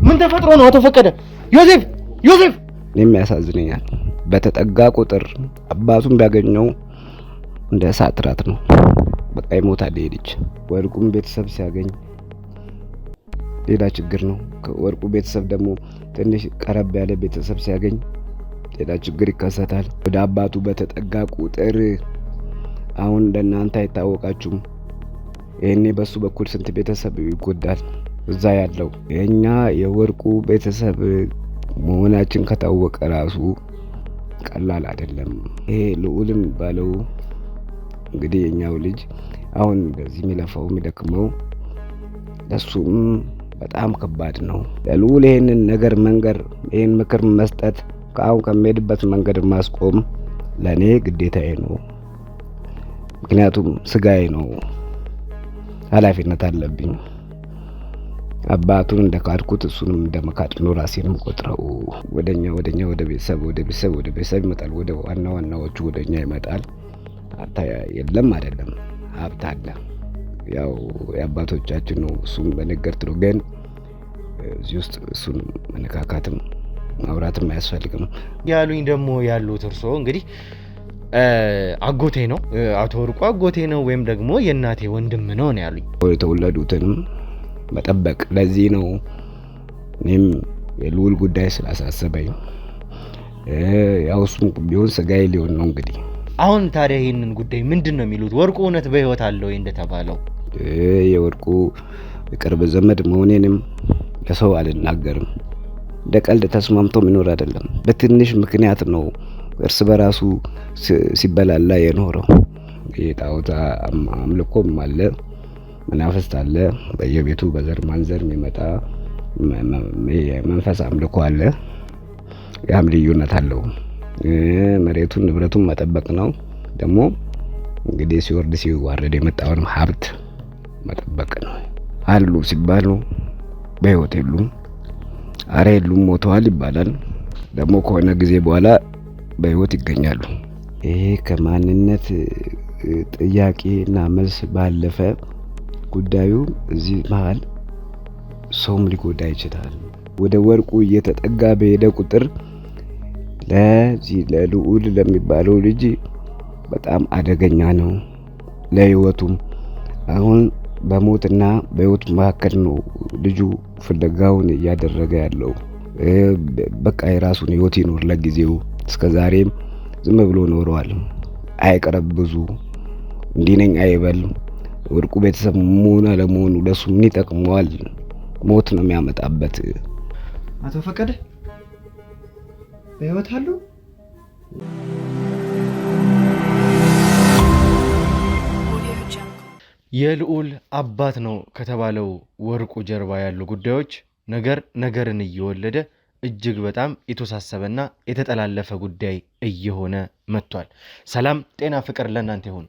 ምን ተፈጥሮ ነው አቶ ፈቀደ? ዮሴፍ እኔም ያሳዝነኛል። በተጠጋ ቁጥር አባቱን ቢያገኘው እንደ እሳት ራት ነው። በቃ ይሞታል ይሄ ልጅ። ወርቁም ቤተሰብ ሲያገኝ ሌላ ችግር ነው። ከወርቁ ቤተሰብ ደግሞ ትንሽ ቀረብ ያለ ቤተሰብ ሲያገኝ ሌላ ችግር ይከሰታል። ወደ አባቱ በተጠጋ ቁጥር አሁን ለእናንተ አይታወቃችሁም። ይሄኔ በሱ በኩል ስንት ቤተሰብ ይጎዳል። እዛ ያለው የኛ የወርቁ ቤተሰብ መሆናችን ከታወቀ ራሱ ቀላል አይደለም። ይሄ ልዑልም ባለው እንግዲህ የኛው ልጅ አሁን በዚህ የሚለፋው የሚደክመው ለሱም በጣም ከባድ ነው። ለልዑል ይሄንን ነገር መንገር፣ ይሄን ምክር መስጠት፣ ከአሁን ከሚሄድበት መንገድ ማስቆም ለኔ ግዴታዬ ነው። ምክንያቱም ስጋዬ ነው፣ ኃላፊነት አለብኝ። አባቱን እንደካድኩት እሱንም እንደመካድ ነው ራሴንም ቆጥረው። ወደኛ ወደ ቤተሰብ ይመጣል። ወደ ዋናዎቹ ወደኛ ይመጣል። ሀብት የለም አይደለም፣ ሀብት አለ። ያው የአባቶቻችን ነው። እሱም በነገርት ነው። ግን እዚህ ውስጥ እሱን መነካካትም ማውራትም አያስፈልግም። ያሉኝ ደግሞ ያሉት እርሶ እንግዲህ አጎቴ ነው አቶ ወርቁ አጎቴ ነው ወይም ደግሞ የእናቴ ወንድም ነው ያሉኝ። የተወለዱትንም መጠበቅ ለዚህ ነው። እኔም የልዑል ጉዳይ ስላሳሰበኝ ያው እሱም ቢሆን ስጋዬ ሊሆን ነው እንግዲህ። አሁን ታዲያ ይሄንን ጉዳይ ምንድነው የሚሉት? ወርቁ እውነት በህይወት አለው እንደተባለው? የወርቁ የቅርብ ዘመድ መሆኔንም ለሰው አልናገርም። እንደ ቀልድ ተስማምቶ የሚኖር አይደለም። በትንሽ ምክንያት ነው እርስ በራሱ ሲበላላ የኖረው። የጣዖት አምልኮም አለ፣ መናፍስት አለ። በየቤቱ በዘር ማንዘር የሚመጣ መንፈስ አምልኮ አለ። ያም ልዩነት አለው። መሬቱን ንብረቱን መጠበቅ ነው። ደግሞ እንግዲህ ሲወርድ ሲዋረድ የመጣውን ሀብት መጠበቅ ነው። አሉ ሲባሉ በህይወት የሉም፣ አረ የሉም ሞተዋል ይባላል። ደግሞ ከሆነ ጊዜ በኋላ በህይወት ይገኛሉ። ይሄ ከማንነት ጥያቄና መልስ ባለፈ ጉዳዩ እዚህ መሀል ሰውም ሊጎዳ ይችላል። ወደ ወርቁ እየተጠጋ በሄደ ቁጥር ለዚህ ለልዑል ለሚባለው ልጅ በጣም አደገኛ ነው ለህይወቱም። አሁን በሞትና በህይወት መካከል ነው ልጁ ፍለጋውን እያደረገ ያለው። በቃ የራሱን ህይወት ይኖር ለጊዜው። እስከዛሬም ዝም ብሎ ኖሯል። አይቀርብ ብዙ እንዲህ ነኝ አይበል። ወርቁ ቤተሰብ መሆኑ ለመሆኑ ለሱ ምን ይጠቅመዋል? ሞት ነው የሚያመጣበት። አቶ ፈቀደ በህይወት አሉ? የልዑል አባት ነው ከተባለው ወርቁ ጀርባ ያሉ ጉዳዮች ነገርን እየወለደ እጅግ በጣም የተወሳሰበና የተጠላለፈ ጉዳይ እየሆነ መጥቷል። ሰላም ጤና ፍቅር ለእናንተ ይሁን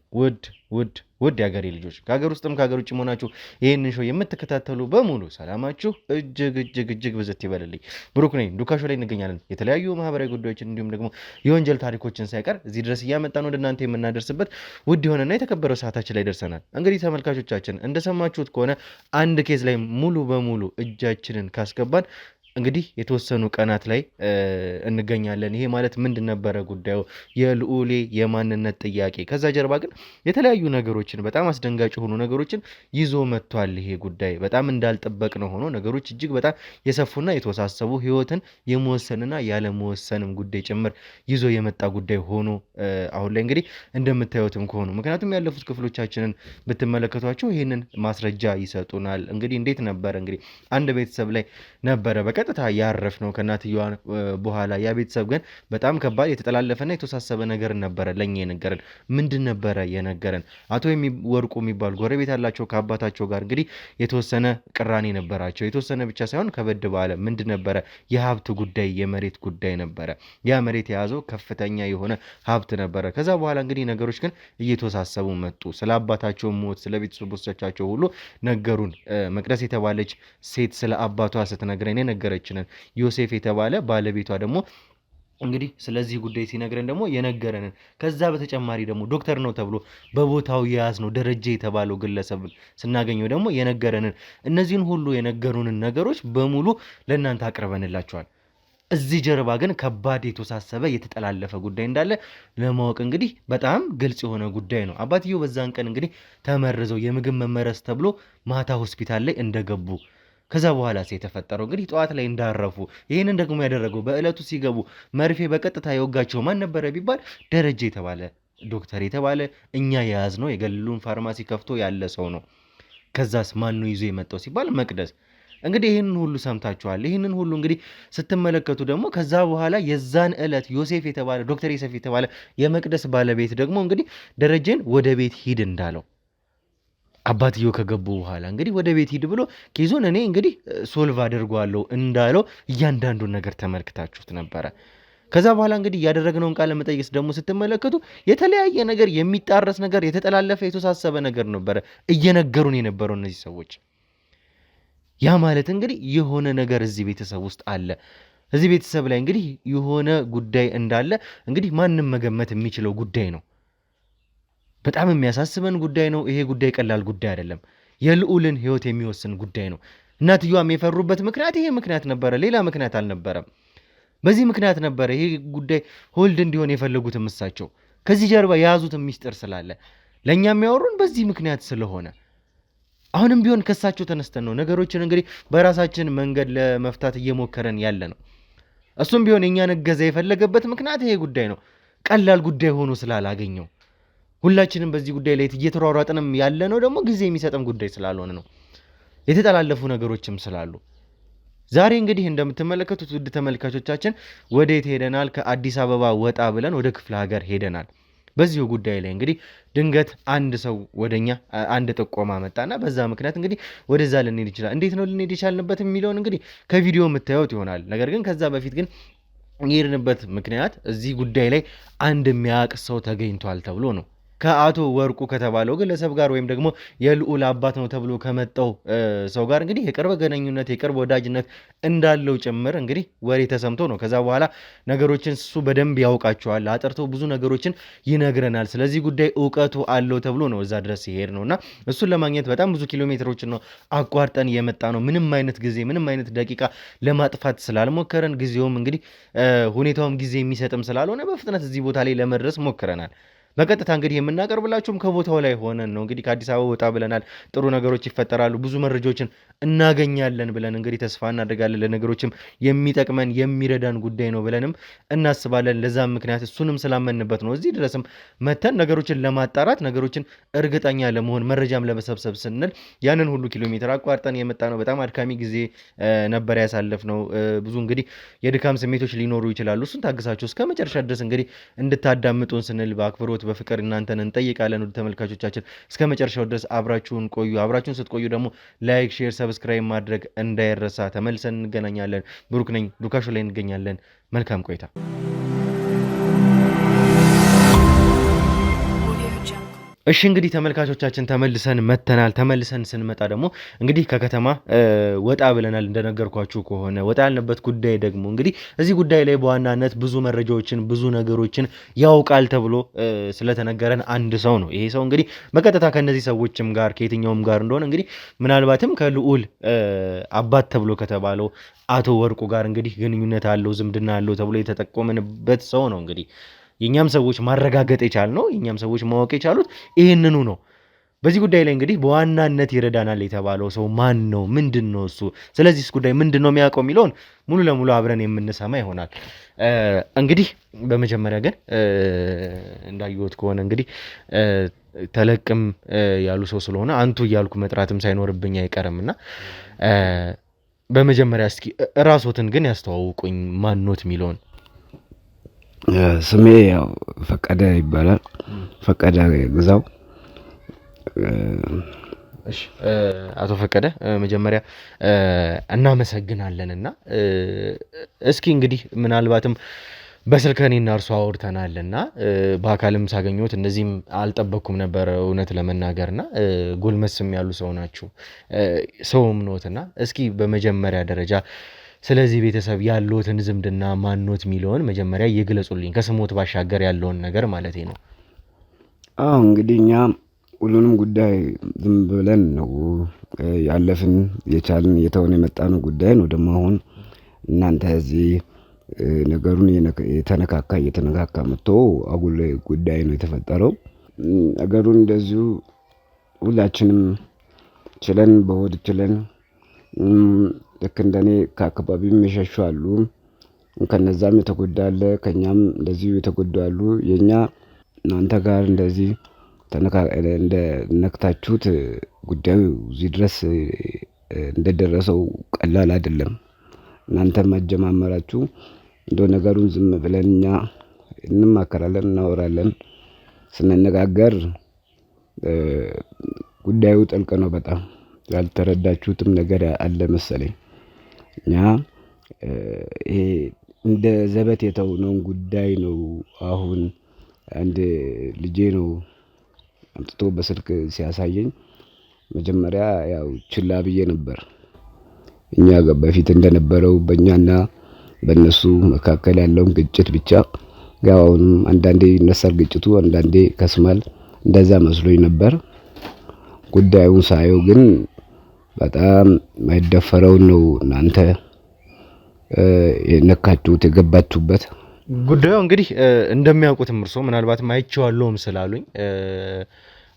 ውድ የሀገሬ ልጆች፣ ከሀገር ውስጥም ከሀገር ውጭ መሆናችሁ ይህንን ሾው የምትከታተሉ በሙሉ ሰላማችሁ እጅግ ብዝት ይበልልኝ። ብሩክ ነኝ። ዱካሾ ላይ እንገኛለን። የተለያዩ ማህበራዊ ጉዳዮችን እንዲሁም ደግሞ የወንጀል ታሪኮችን ሳይቀር እዚህ ድረስ እያመጣን ወደ እናንተ የምናደርስበት ውድ የሆነና የተከበረው ሰዓታችን ላይ ደርሰናል። እንግዲህ ተመልካቾቻችን እንደሰማችሁት ከሆነ አንድ ኬዝ ላይ ሙሉ በሙሉ እጃችንን ካስገባን እንግዲህ የተወሰኑ ቀናት ላይ እንገኛለን። ይሄ ማለት ምንድን ነበረ ጉዳዩ? የልዑሌ የማንነት ጥያቄ። ከዛ ጀርባ ግን የተለያዩ ነገሮችን በጣም አስደንጋጭ የሆኑ ነገሮችን ይዞ መጥቷል። ይሄ ጉዳይ በጣም እንዳልጠበቅነው ሆኖ ነገሮች እጅግ በጣም የሰፉና የተወሳሰቡ ህይወትን የመወሰንና ያለመወሰንም ጉዳይ ጭምር ይዞ የመጣ ጉዳይ ሆኖ አሁን ላይ እንግዲህ እንደምታዩትም ከሆኑ ምክንያቱም ያለፉት ክፍሎቻችንን ብትመለከቷቸው ይህንን ማስረጃ ይሰጡናል። እንግዲህ እንዴት ነበረ? እንግዲህ አንድ ቤተሰብ ላይ ነበረ በቀጥታ ያረፍ ነው ከእናትየዋ በኋላ። ያ ቤተሰብ ግን በጣም ከባድ የተጠላለፈና የተወሳሰበ ነገር ነበረ ለኛ የነገረን። ምንድን ነበረ የነገረን? አቶ ወርቁ የሚባሉ ጎረቤት ያላቸው ከአባታቸው ጋር እንግዲህ የተወሰነ ቅራኔ ነበራቸው። የተወሰነ ብቻ ሳይሆን ከበድ ባለ ምንድን ነበረ? የሀብት ጉዳይ፣ የመሬት ጉዳይ ነበረ። ያ መሬት የያዘው ከፍተኛ የሆነ ሀብት ነበረ። ከዛ በኋላ እንግዲህ ነገሮች ግን እየተወሳሰቡ መጡ። ስለ አባታቸው ሞት፣ ስለ ቤተሰቦቻቸው ሁሉ ነገሩን። መቅደስ የተባለች ሴት ስለ አባቷ ስትነግረን የነገረችንን፣ ዮሴፍ የተባለ ባለቤቷ ደግሞ እንግዲህ ስለዚህ ጉዳይ ሲነግረን ደግሞ የነገረንን ከዛ በተጨማሪ ደግሞ ዶክተር ነው ተብሎ በቦታው የያዝነው ደረጀ የተባለው ግለሰብ ስናገኘው ደግሞ የነገረንን እነዚህን ሁሉ የነገሩንን ነገሮች በሙሉ ለእናንተ አቅርበንላችኋል። እዚህ ጀርባ ግን ከባድ የተወሳሰበ የተጠላለፈ ጉዳይ እንዳለ ለማወቅ እንግዲህ በጣም ግልጽ የሆነ ጉዳይ ነው። አባትየው በዛን ቀን እንግዲህ ተመርዘው የምግብ መመረዝ ተብሎ ማታ ሆስፒታል ላይ እንደገቡ ከዛ በኋላ የተፈጠረው እንግዲህ ጠዋት ላይ እንዳረፉ ይህንን ደግሞ ያደረገው በእለቱ ሲገቡ መርፌ በቀጥታ የወጋቸው ማን ነበረ ቢባል ደረጀ የተባለ ዶክተር የተባለ እኛ የያዝነው የገሉን ፋርማሲ ከፍቶ ያለ ሰው ነው። ከዛስ ማን ነው ይዞ የመጣው ሲባል መቅደስ። እንግዲህ ይህንን ሁሉ ሰምታችኋል። ይህንን ሁሉ እንግዲህ ስትመለከቱ ደግሞ ከዛ በኋላ የዛን ዕለት ዮሴፍ የተባለ ዶክተር ዮሴፍ የተባለ የመቅደስ ባለቤት ደግሞ እንግዲህ ደረጀን ወደ ቤት ሂድ እንዳለው አባትየው ከገቡ በኋላ እንግዲህ ወደ ቤት ሂድ ብሎ ኬዙን እኔ እንግዲህ ሶልቭ አድርጓለሁ እንዳለው እያንዳንዱን ነገር ተመልክታችሁት ነበረ። ከዛ በኋላ እንግዲህ ያደረግነውን ቃለ መጠይቅ ደግሞ ስትመለከቱ የተለያየ ነገር የሚጣረስ ነገር የተጠላለፈ የተወሳሰበ ነገር ነበረ እየነገሩን የነበረው እነዚህ ሰዎች። ያ ማለት እንግዲህ የሆነ ነገር እዚህ ቤተሰብ ውስጥ አለ። እዚህ ቤተሰብ ላይ እንግዲህ የሆነ ጉዳይ እንዳለ እንግዲህ ማንም መገመት የሚችለው ጉዳይ ነው። በጣም የሚያሳስበን ጉዳይ ነው። ይሄ ጉዳይ ቀላል ጉዳይ አይደለም። የልዑልን ሕይወት የሚወስን ጉዳይ ነው። እናትየዋም የፈሩበት ምክንያት ይሄ ምክንያት ነበረ፣ ሌላ ምክንያት አልነበረም። በዚህ ምክንያት ነበረ ይሄ ጉዳይ ሆልድ እንዲሆን የፈለጉትም እሳቸው ከዚህ ጀርባ የያዙትን ሚስጥር ስላለ ለእኛ የሚያወሩን በዚህ ምክንያት ስለሆነ አሁንም ቢሆን ከሳቸው ተነስተን ነው ነገሮችን እንግዲህ በራሳችን መንገድ ለመፍታት እየሞከረን ያለ ነው። እሱም ቢሆን የእኛን እገዛ የፈለገበት ምክንያት ይሄ ጉዳይ ነው። ቀላል ጉዳይ ሆኖ ስላላገኘው ሁላችንም በዚህ ጉዳይ ላይ እየተሯሯጥንም ያለ ነው ደግሞ ጊዜ የሚሰጥም ጉዳይ ስላልሆነ ነው። የተጠላለፉ ነገሮችም ስላሉ ዛሬ እንግዲህ እንደምትመለከቱት ውድ ተመልካቾቻችን ወዴት ሄደናል? ከአዲስ አበባ ወጣ ብለን ወደ ክፍለ ሀገር ሄደናል። በዚሁ ጉዳይ ላይ እንግዲህ ድንገት አንድ ሰው ወደኛ አንድ ጥቆማ መጣና በዛ ምክንያት እንግዲህ ወደዛ ልንሄድ ይችላል። እንዴት ነው ልንሄድ የቻልንበት የሚለውን እንግዲህ ከቪዲዮ የምታዩት ይሆናል። ነገር ግን ከዛ በፊት ግን የሄድንበት ምክንያት እዚህ ጉዳይ ላይ አንድ የሚያውቅ ሰው ተገኝቷል ተብሎ ነው። ከአቶ ወርቁ ከተባለው ግለሰብ ጋር ወይም ደግሞ የልዑል አባት ነው ተብሎ ከመጣው ሰው ጋር እንግዲህ የቅርብ ግንኙነት የቅርብ ወዳጅነት እንዳለው ጭምር እንግዲህ ወሬ ተሰምቶ ነው። ከዛ በኋላ ነገሮችን እሱ በደንብ ያውቃቸዋል፣ አጥርቶ ብዙ ነገሮችን ይነግረናል። ስለዚህ ጉዳይ እውቀቱ አለው ተብሎ ነው እዛ ድረስ ሲሄድ ነው እና እሱን ለማግኘት በጣም ብዙ ኪሎ ሜትሮችን ነው አቋርጠን የመጣ ነው። ምንም አይነት ጊዜ ምንም አይነት ደቂቃ ለማጥፋት ስላልሞከረን ጊዜውም እንግዲህ ሁኔታውም ጊዜ የሚሰጥም ስላልሆነ በፍጥነት እዚህ ቦታ ላይ ለመድረስ ሞክረናል። በቀጥታ እንግዲህ የምናቀርብላችሁም ከቦታው ላይ ሆነን ነው። እንግዲህ ከአዲስ አበባ ወጣ ብለናል። ጥሩ ነገሮች ይፈጠራሉ፣ ብዙ መረጃዎችን እናገኛለን ብለን እንግዲህ ተስፋ እናደርጋለን። ለነገሮችም የሚጠቅመን የሚረዳን ጉዳይ ነው ብለንም እናስባለን። ለዛም ምክንያት እሱንም ስላመንበት ነው እዚህ ድረስም መተን ነገሮችን ለማጣራት ነገሮችን እርግጠኛ ለመሆን መረጃም ለመሰብሰብ ስንል ያንን ሁሉ ኪሎ ሜትር አቋርጠን የመጣ ነው። በጣም አድካሚ ጊዜ ነበር ያሳለፍነው። ብዙ እንግዲህ የድካም ስሜቶች ሊኖሩ ይችላሉ። እሱን ታግሳችሁ እስከ መጨረሻ ድረስ እንግዲህ እንድታዳምጡን ስንል በአክብሮት በፍቅር እናንተን እንጠይቃለን። ውድ ተመልካቾቻችን እስከ መጨረሻው ድረስ አብራችሁን ቆዩ። አብራችሁን ስትቆዩ ደግሞ ላይክ፣ ሼር፣ ሰብስክራይብ ማድረግ እንዳይረሳ። ተመልሰን እንገናኛለን። ብሩክ ነኝ። ዱካሾ ላይ እንገኛለን። መልካም ቆይታ። እሺ እንግዲህ ተመልካቾቻችን ተመልሰን መተናል። ተመልሰን ስንመጣ ደግሞ እንግዲህ ከከተማ ወጣ ብለናል። እንደነገርኳችሁ ከሆነ ወጣ ያልንበት ጉዳይ ደግሞ እንግዲህ እዚህ ጉዳይ ላይ በዋናነት ብዙ መረጃዎችን ብዙ ነገሮችን ያውቃል ተብሎ ስለተነገረን አንድ ሰው ነው። ይሄ ሰው እንግዲህ በቀጥታ ከነዚህ ሰዎችም ጋር ከየትኛውም ጋር እንደሆነ እንግዲህ ምናልባትም ከልዑል አባት ተብሎ ከተባለው አቶ ወርቁ ጋር እንግዲህ ግንኙነት አለው ዝምድና አለው ተብሎ የተጠቆመንበት ሰው ነው። እንግዲህ የኛም ሰዎች ማረጋገጥ የቻልነው የኛም ሰዎች ማወቅ የቻሉት ይህንኑ ነው። በዚህ ጉዳይ ላይ እንግዲህ በዋናነት ይረዳናል የተባለው ሰው ማን ነው? ምንድን ነው እሱ? ስለዚህ ጉዳይ ምንድን ነው የሚያውቀው የሚለውን ሙሉ ለሙሉ አብረን የምንሰማ ይሆናል። እንግዲህ በመጀመሪያ ግን እንዳየሁት ከሆነ እንግዲህ ተለቅም ያሉ ሰው ስለሆነ አንቱ እያልኩ መጥራትም ሳይኖርብኝ አይቀርምና በመጀመሪያ እስኪ ራስዎትን ግን ያስተዋውቁኝ ማንኖት የሚለውን። ስሜ ያው ፈቀደ ይባላል። ፈቀደ ግዛው። እሺ አቶ ፈቀደ መጀመሪያ እናመሰግናለንና እስኪ እንግዲህ ምናልባትም በስልክ እኔና እርሱ አውርተናልና በአካልም ሳገኘሁት እንደዚህም አልጠበቅኩም ነበር እውነት ለመናገርና ጎልመስም ያሉ ሰው ናችሁ ሰውም ኖትና እስኪ በመጀመሪያ ደረጃ ስለዚህ ቤተሰብ ያለዎትን ዝምድና ማንኖት የሚለውን መጀመሪያ ይግለጹልኝ፣ ከስሞት ባሻገር ያለውን ነገር ማለት ነው። አዎ እንግዲህ እኛ ሁሉንም ጉዳይ ዝም ብለን ነው ያለፍን የቻልን የተውን የመጣነው ጉዳይ ነው። ደግሞ አሁን እናንተ እዚህ ነገሩን እየተነካካ መጥቶ አጉል ጉዳይ ነው የተፈጠረው። ነገሩን እንደዚሁ ሁላችንም ችለን በሆድ ችለን ልክ እንደኔ ከአካባቢም የሸሹ አሉ። ከነዛም የተጎዳ አለ፣ ከኛም እንደዚሁ የተጎዱ አሉ። የኛ እናንተ ጋር እንደዚህ ነክታችሁት ጉዳዩ እዚህ ድረስ እንደደረሰው ቀላል አይደለም። እናንተም አጀማመራችሁ እንደው ነገሩን ዝም ብለን እኛ እንማከራለን፣ እናወራለን። ስንነጋገር ጉዳዩ ጥልቅ ነው በጣም ያልተረዳችሁትም ነገር አለ መሰለኝ። እኛ ይሄ እንደ ዘበት የተውነውን ጉዳይ ነው። አሁን አንድ ልጄ ነው አምጥቶ በስልክ ሲያሳየኝ መጀመሪያ ያው ችላ ብዬ ነበር። እኛ በፊት እንደነበረው በእኛና በእነሱ መካከል ያለውን ግጭት ብቻ ያው አሁንም አንዳንዴ ይነሳል ግጭቱ፣ አንዳንዴ ከስማል። እንደዛ መስሎኝ ነበር። ጉዳዩን ሳየው ግን በጣም የማይደፈረውን ነው እናንተ የነካችሁት የገባችሁበት። ጉዳዩ እንግዲህ እንደሚያውቁትም እርሶ ምናልባትም አይቼዋለሁም ስላሉኝ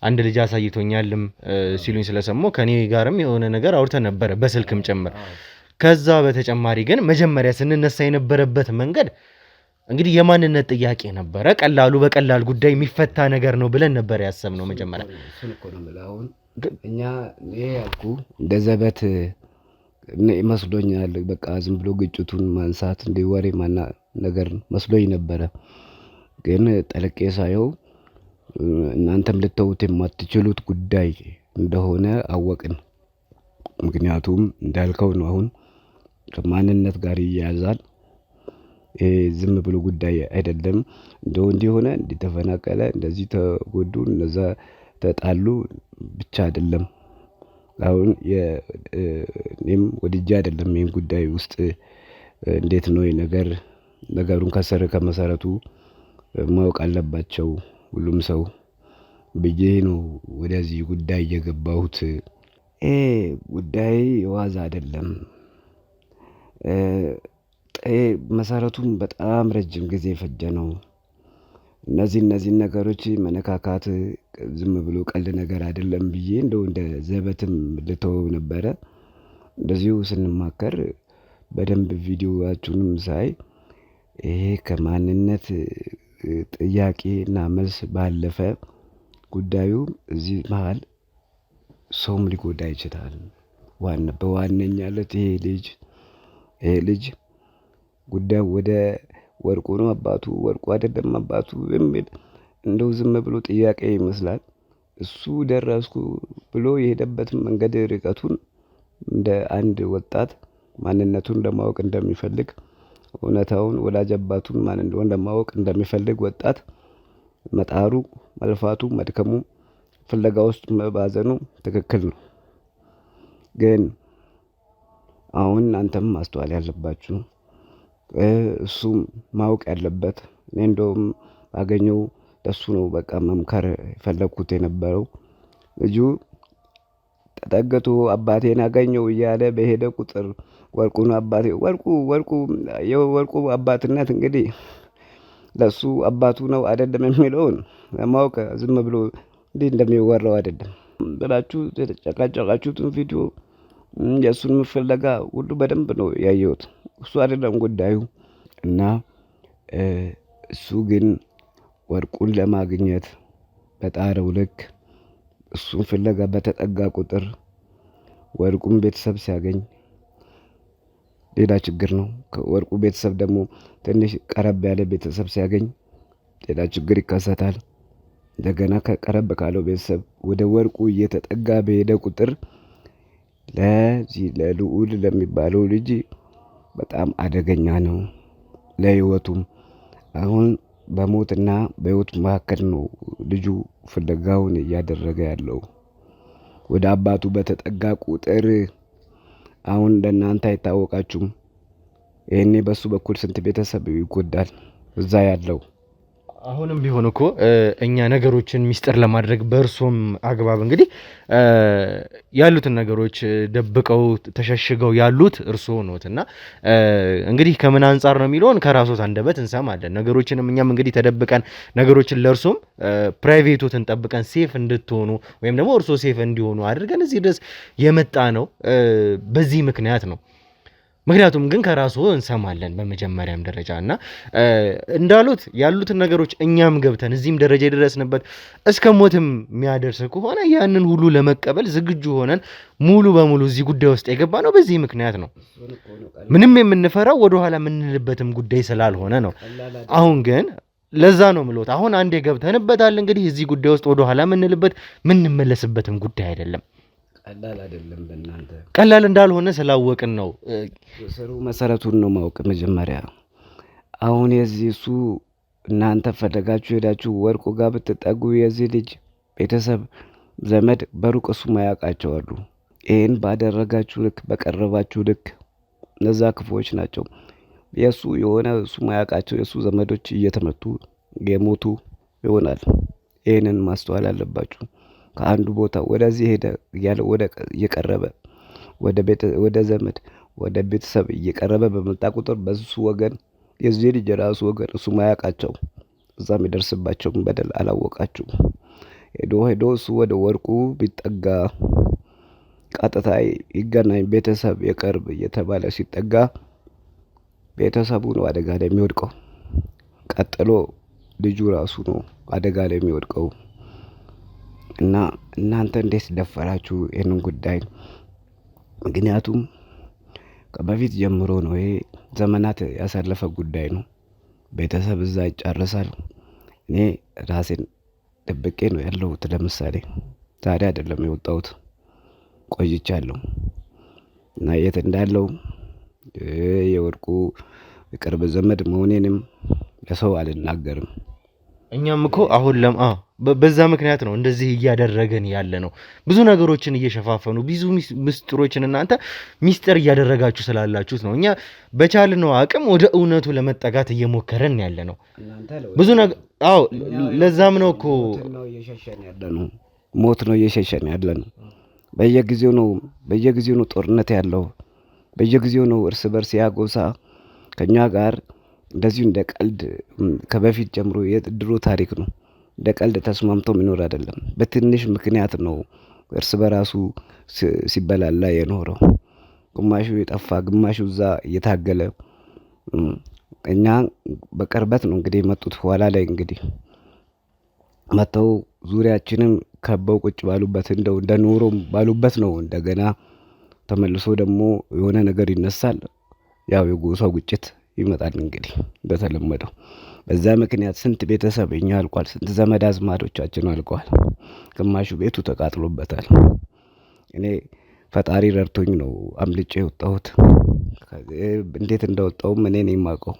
አንድ ልጅ አሳይቶኛልም ሲሉኝ ስለሰማሁ ከኔ ጋርም የሆነ ነገር አውርተን ነበረ በስልክም ጭምር። ከዛ በተጨማሪ ግን መጀመሪያ ስንነሳ የነበረበት መንገድ እንግዲህ የማንነት ጥያቄ ነበረ። ቀላሉ በቀላል ጉዳይ የሚፈታ ነገር ነው ብለን ነበር ያሰብነው መጀመሪያ። እኛ ይሄ ያልኩ እንደ ዘበት መስሎኛል። በቃ ዝም ብሎ ግጭቱን ማንሳት እንደ ወሬ ማና ነገር መስሎኝ ነበረ። ግን ጠልቄ ሳየው እናንተም ልተውት የማትችሉት ጉዳይ እንደሆነ አወቅን። ምክንያቱም እንዳልከው ነው፣ አሁን ከማንነት ጋር ይያያዛል። ዝም ብሎ ጉዳይ አይደለም። እንደው እንዲሆነ እንዲተፈናቀለ እንደዚህ ተጎዱ እነዛ ተጣሉ ብቻ አይደለም። አሁን እኔም ወድጄ አይደለም ይሄን ጉዳይ ውስጥ እንዴት ነው ነገሩን ከመሰረቱ ማወቅ አለባቸው ሁሉም ሰው ብዬ ነው ወደዚህ ጉዳይ የገባሁት። ጉዳይ ዋዛ አይደለም። መሰረቱም በጣም ረጅም ጊዜ ፈጀ ነው። እነዚህ ነገሮች መነካካት ዝም ብሎ ቀልድ ነገር አይደለም ብዬ እንደው እንደ ዘበትም ልተወው ነበረ። እንደዚሁ ስንማከር በደንብ ቪዲዮዋችሁንም ሳይ ይሄ ከማንነት ጥያቄና መልስ ባለፈ ጉዳዩ እዚህ መሃል ሰውም ሊጎዳ ይችላል። በዋነኛነት ይሄ ልጅ ጉዳዩ ወደ ወርቁ ነው አባቱ፣ ወርቁ አይደለም አባቱ የሚል እንደው ዝም ብሎ ጥያቄ ይመስላል። እሱ ደረስኩ ብሎ የሄደበትን መንገድ ርቀቱን እንደ አንድ ወጣት ማንነቱን ለማወቅ እንደሚፈልግ፣ እውነታውን ወላጅ አባቱን ማን እንደሆነ ለማወቅ እንደሚፈልግ ወጣት መጣሩ፣ መልፋቱ፣ መድከሙ፣ ፍለጋ ውስጥ መባዘኑ ትክክል ነው። ግን አሁን እናንተም ማስተዋል ያለባችሁ እሱም ማወቅ ያለበት እኔ እንደውም አገኘው ለሱ ነው በቃ መምከር የፈለግኩት የነበረው። ልጁ ተጠግቶ አባቴን አገኘው እያለ በሄደ ቁጥር ወርቁን አባቴ የወርቁ አባትነት እንግዲህ ለሱ አባቱ ነው አይደለም የሚለውን ለማወቅ ዝም ብሎ እንዲህ እንደሚወራው አይደለም ብላችሁ የተጨቃጨቃችሁትን ቪዲዮ የእሱን ፍለጋ ሁሉ በደንብ ነው ያየሁት። እሱ አይደለም ጉዳዩ እና እሱ ግን ወርቁን ለማግኘት በጣረው ልክ እሱን ፍለጋ በተጠጋ ቁጥር ወርቁን ቤተሰብ ሲያገኝ ሌላ ችግር ነው። ከወርቁ ቤተሰብ ደግሞ ትንሽ ቀረብ ያለ ቤተሰብ ሲያገኝ ሌላ ችግር ይከሰታል። እንደገና ከቀረብ ካለው ቤተሰብ ወደ ወርቁ እየተጠጋ በሄደ ቁጥር ለልዑል ለሚባለው ልጅ በጣም አደገኛ ነው ለህይወቱም። አሁን በሞትና በህይወት መካከል ነው ልጁ ፍለጋውን እያደረገ ያለው። ወደ አባቱ በተጠጋ ቁጥር አሁን ለእናንተ አይታወቃችሁም። ይሄኔ በሱ በኩል ስንት ቤተሰብ ይጎዳል እዛ ያለው። አሁንም ቢሆን እኮ እኛ ነገሮችን ሚስጥር ለማድረግ በእርሶም አግባብ እንግዲህ ያሉትን ነገሮች ደብቀው ተሸሽገው ያሉት እርሶ ኖት እና እንግዲህ ከምን አንጻር ነው የሚለውን ከራሶት አንደበት እንሰማለን። ነገሮችንም እኛም እንግዲህ ተደብቀን ነገሮችን ለእርሶም ፕራይቬቶትን ጠብቀን ሴፍ እንድትሆኑ ወይም ደግሞ እርሶ ሴፍ እንዲሆኑ አድርገን እዚህ ድረስ የመጣ ነው በዚህ ምክንያት ነው። ምክንያቱም ግን ከራሱ እንሰማለን በመጀመሪያም ደረጃ እና እንዳሉት ያሉትን ነገሮች እኛም ገብተን እዚህም ደረጃ የደረስንበት እስከ ሞትም የሚያደርስ ከሆነ ያንን ሁሉ ለመቀበል ዝግጁ ሆነን ሙሉ በሙሉ እዚህ ጉዳይ ውስጥ የገባ ነው በዚህ ምክንያት ነው። ምንም የምንፈራው ወደኋላ የምንልበትም ጉዳይ ስላልሆነ ነው። አሁን ግን ለዛ ነው ምሎት አሁን አንዴ ገብተንበታል። እንግዲህ እዚህ ጉዳይ ውስጥ ወደኋላ የምንልበት የምንመለስበትም ጉዳይ አይደለም። ቀላል አይደለም። በእናንተ ቀላል እንዳልሆነ ስላወቅን ነው። ስሩ መሰረቱን ነው ማወቅ መጀመሪያ። አሁን የዚህ እሱ እናንተ ፈለጋችሁ ሄዳችሁ ወርቁ ጋር ብትጠጉ የዚህ ልጅ ቤተሰብ ዘመድ በሩቅ እሱ ማያውቃቸው አሉ። ይህን ባደረጋችሁ ልክ በቀረባችሁ ልክ እነዛ ክፉዎች ናቸው። የእሱ የሆነ እሱ ማያውቃቸው የእሱ ዘመዶች እየተመቱ የሞቱ ይሆናል። ይህንን ማስተዋል አለባችሁ። ከአንዱ ቦታ ወደዚህ ሄደ እያለ እየቀረበ ወደ ዘመድ ወደ ቤተሰብ እየቀረበ በመጣ ቁጥር በሱ ወገን የዚህ ልጅ የራሱ ወገን እሱ ማያውቃቸው እዛ የሚደርስባቸውን በደል አላወቃችሁ። ሄዶ ሄዶ እሱ ወደ ወርቁ ቢጠጋ ቀጥታ ይገናኝ ቤተሰብ የቅርብ እየተባለ ሲጠጋ ቤተሰቡ ነው አደጋ ላይ የሚወድቀው። ቀጥሎ ልጁ ራሱ ነው አደጋ ላይ የሚወድቀው። እና እናንተ እንዴት ደፈራችሁ ይህንን ጉዳይ? ምክንያቱም ከበፊት ጀምሮ ነው ይሄ ዘመናት ያሳለፈ ጉዳይ ነው። ቤተሰብ እዛ ይጨርሳል። እኔ ራሴን ደብቄ ነው ያለሁት። ለምሳሌ ዛሬ አይደለም የወጣሁት ቆይቻለሁ። እና የት እንዳለው የወርቁ የቅርብ ዘመድ መሆኔንም ለሰው አልናገርም። እኛም እኮ አሁን በዛ ምክንያት ነው እንደዚህ እያደረገን ያለ ነው። ብዙ ነገሮችን እየሸፋፈኑ ብዙ ምስጢሮችን እናንተ ሚስጥር እያደረጋችሁ ስላላችሁት ነው። እኛ በቻልነው አቅም ወደ እውነቱ ለመጠጋት እየሞከረን ያለ ነው። ብዙ ነገር ለዛም ነው እኮ ሞት ነው እየሸሸን ያለ ነው። በየጊዜው ነው ጦርነት ያለው። በየጊዜው ነው እርስ በርስ ያጎሳ ከኛ ጋር እንደዚሁ እንደ ቀልድ ከበፊት ጀምሮ የድሮ ታሪክ ነው። እንደ ቀልድ ተስማምቶ የሚኖር አይደለም። በትንሽ ምክንያት ነው እርስ በራሱ ሲበላላ የኖረው። ግማሹ የጠፋ ግማሹ እዛ እየታገለ እኛ በቅርበት ነው እንግዲህ የመጡት። ኋላ ላይ እንግዲህ መተው ዙሪያችንን ከበው ቁጭ ባሉበት እንደው እንደ ኖሮ ባሉበት ነው እንደገና ተመልሶ ደግሞ የሆነ ነገር ይነሳል። ያው የጎሳው ግጭት ይመጣል እንግዲህ እንደተለመደው። በዛ ምክንያት ስንት ቤተሰብ እኛ አልቋል። ስንት ዘመድ አዝማዶቻችን አልቋል። ግማሹ ቤቱ ተቃጥሎበታል። እኔ ፈጣሪ ረድቶኝ ነው አምልጬ የወጣሁት። እንዴት እንደወጣሁም እኔ ነኝ የማውቀው።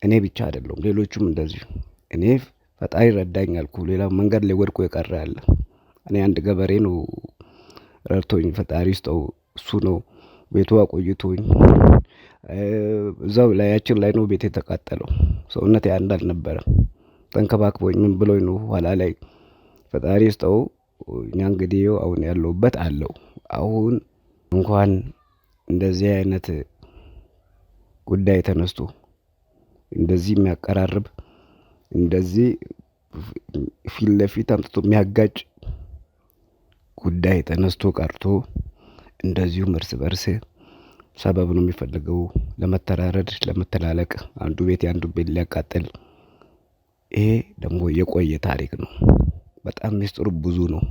እኔ ብቻ አይደለሁም ሌሎቹም እንደዚሁ። እኔ ፈጣሪ ረዳኝ አልኩ። ሌላ መንገድ ላይ ወድቆ የቀረ ያለ እኔ አንድ ገበሬ ነው ረድቶኝ ፈጣሪ ውስጠው እሱ ነው ቤቱ አቆይቶኝ። እዛው ላያችን ላይ ነው ቤት የተቃጠለው። ሰውነቴ አንድ አልነበረም። ተንከባክቦኝ ምን ብሎኝ ነው ኋላ ላይ ፈጣሪ ውስጠው እኛ እንግዲህ አሁን ያለሁበት አለው። አሁን እንኳን እንደዚህ አይነት ጉዳይ ተነስቶ እንደዚህ የሚያቀራርብ እንደዚህ ፊት ለፊት አምጥቶ የሚያጋጭ ጉዳይ ተነስቶ ቀርቶ እንደዚሁም እርስ በርስ ሰበብ ነው የሚፈልገው ለመተራረድ፣ ለመተላለቅ፣ አንዱ ቤት የአንዱ ቤት ሊያቃጥል። ይሄ ደግሞ የቆየ ታሪክ ነው። በጣም ሚስጥሩ ብዙ ነው።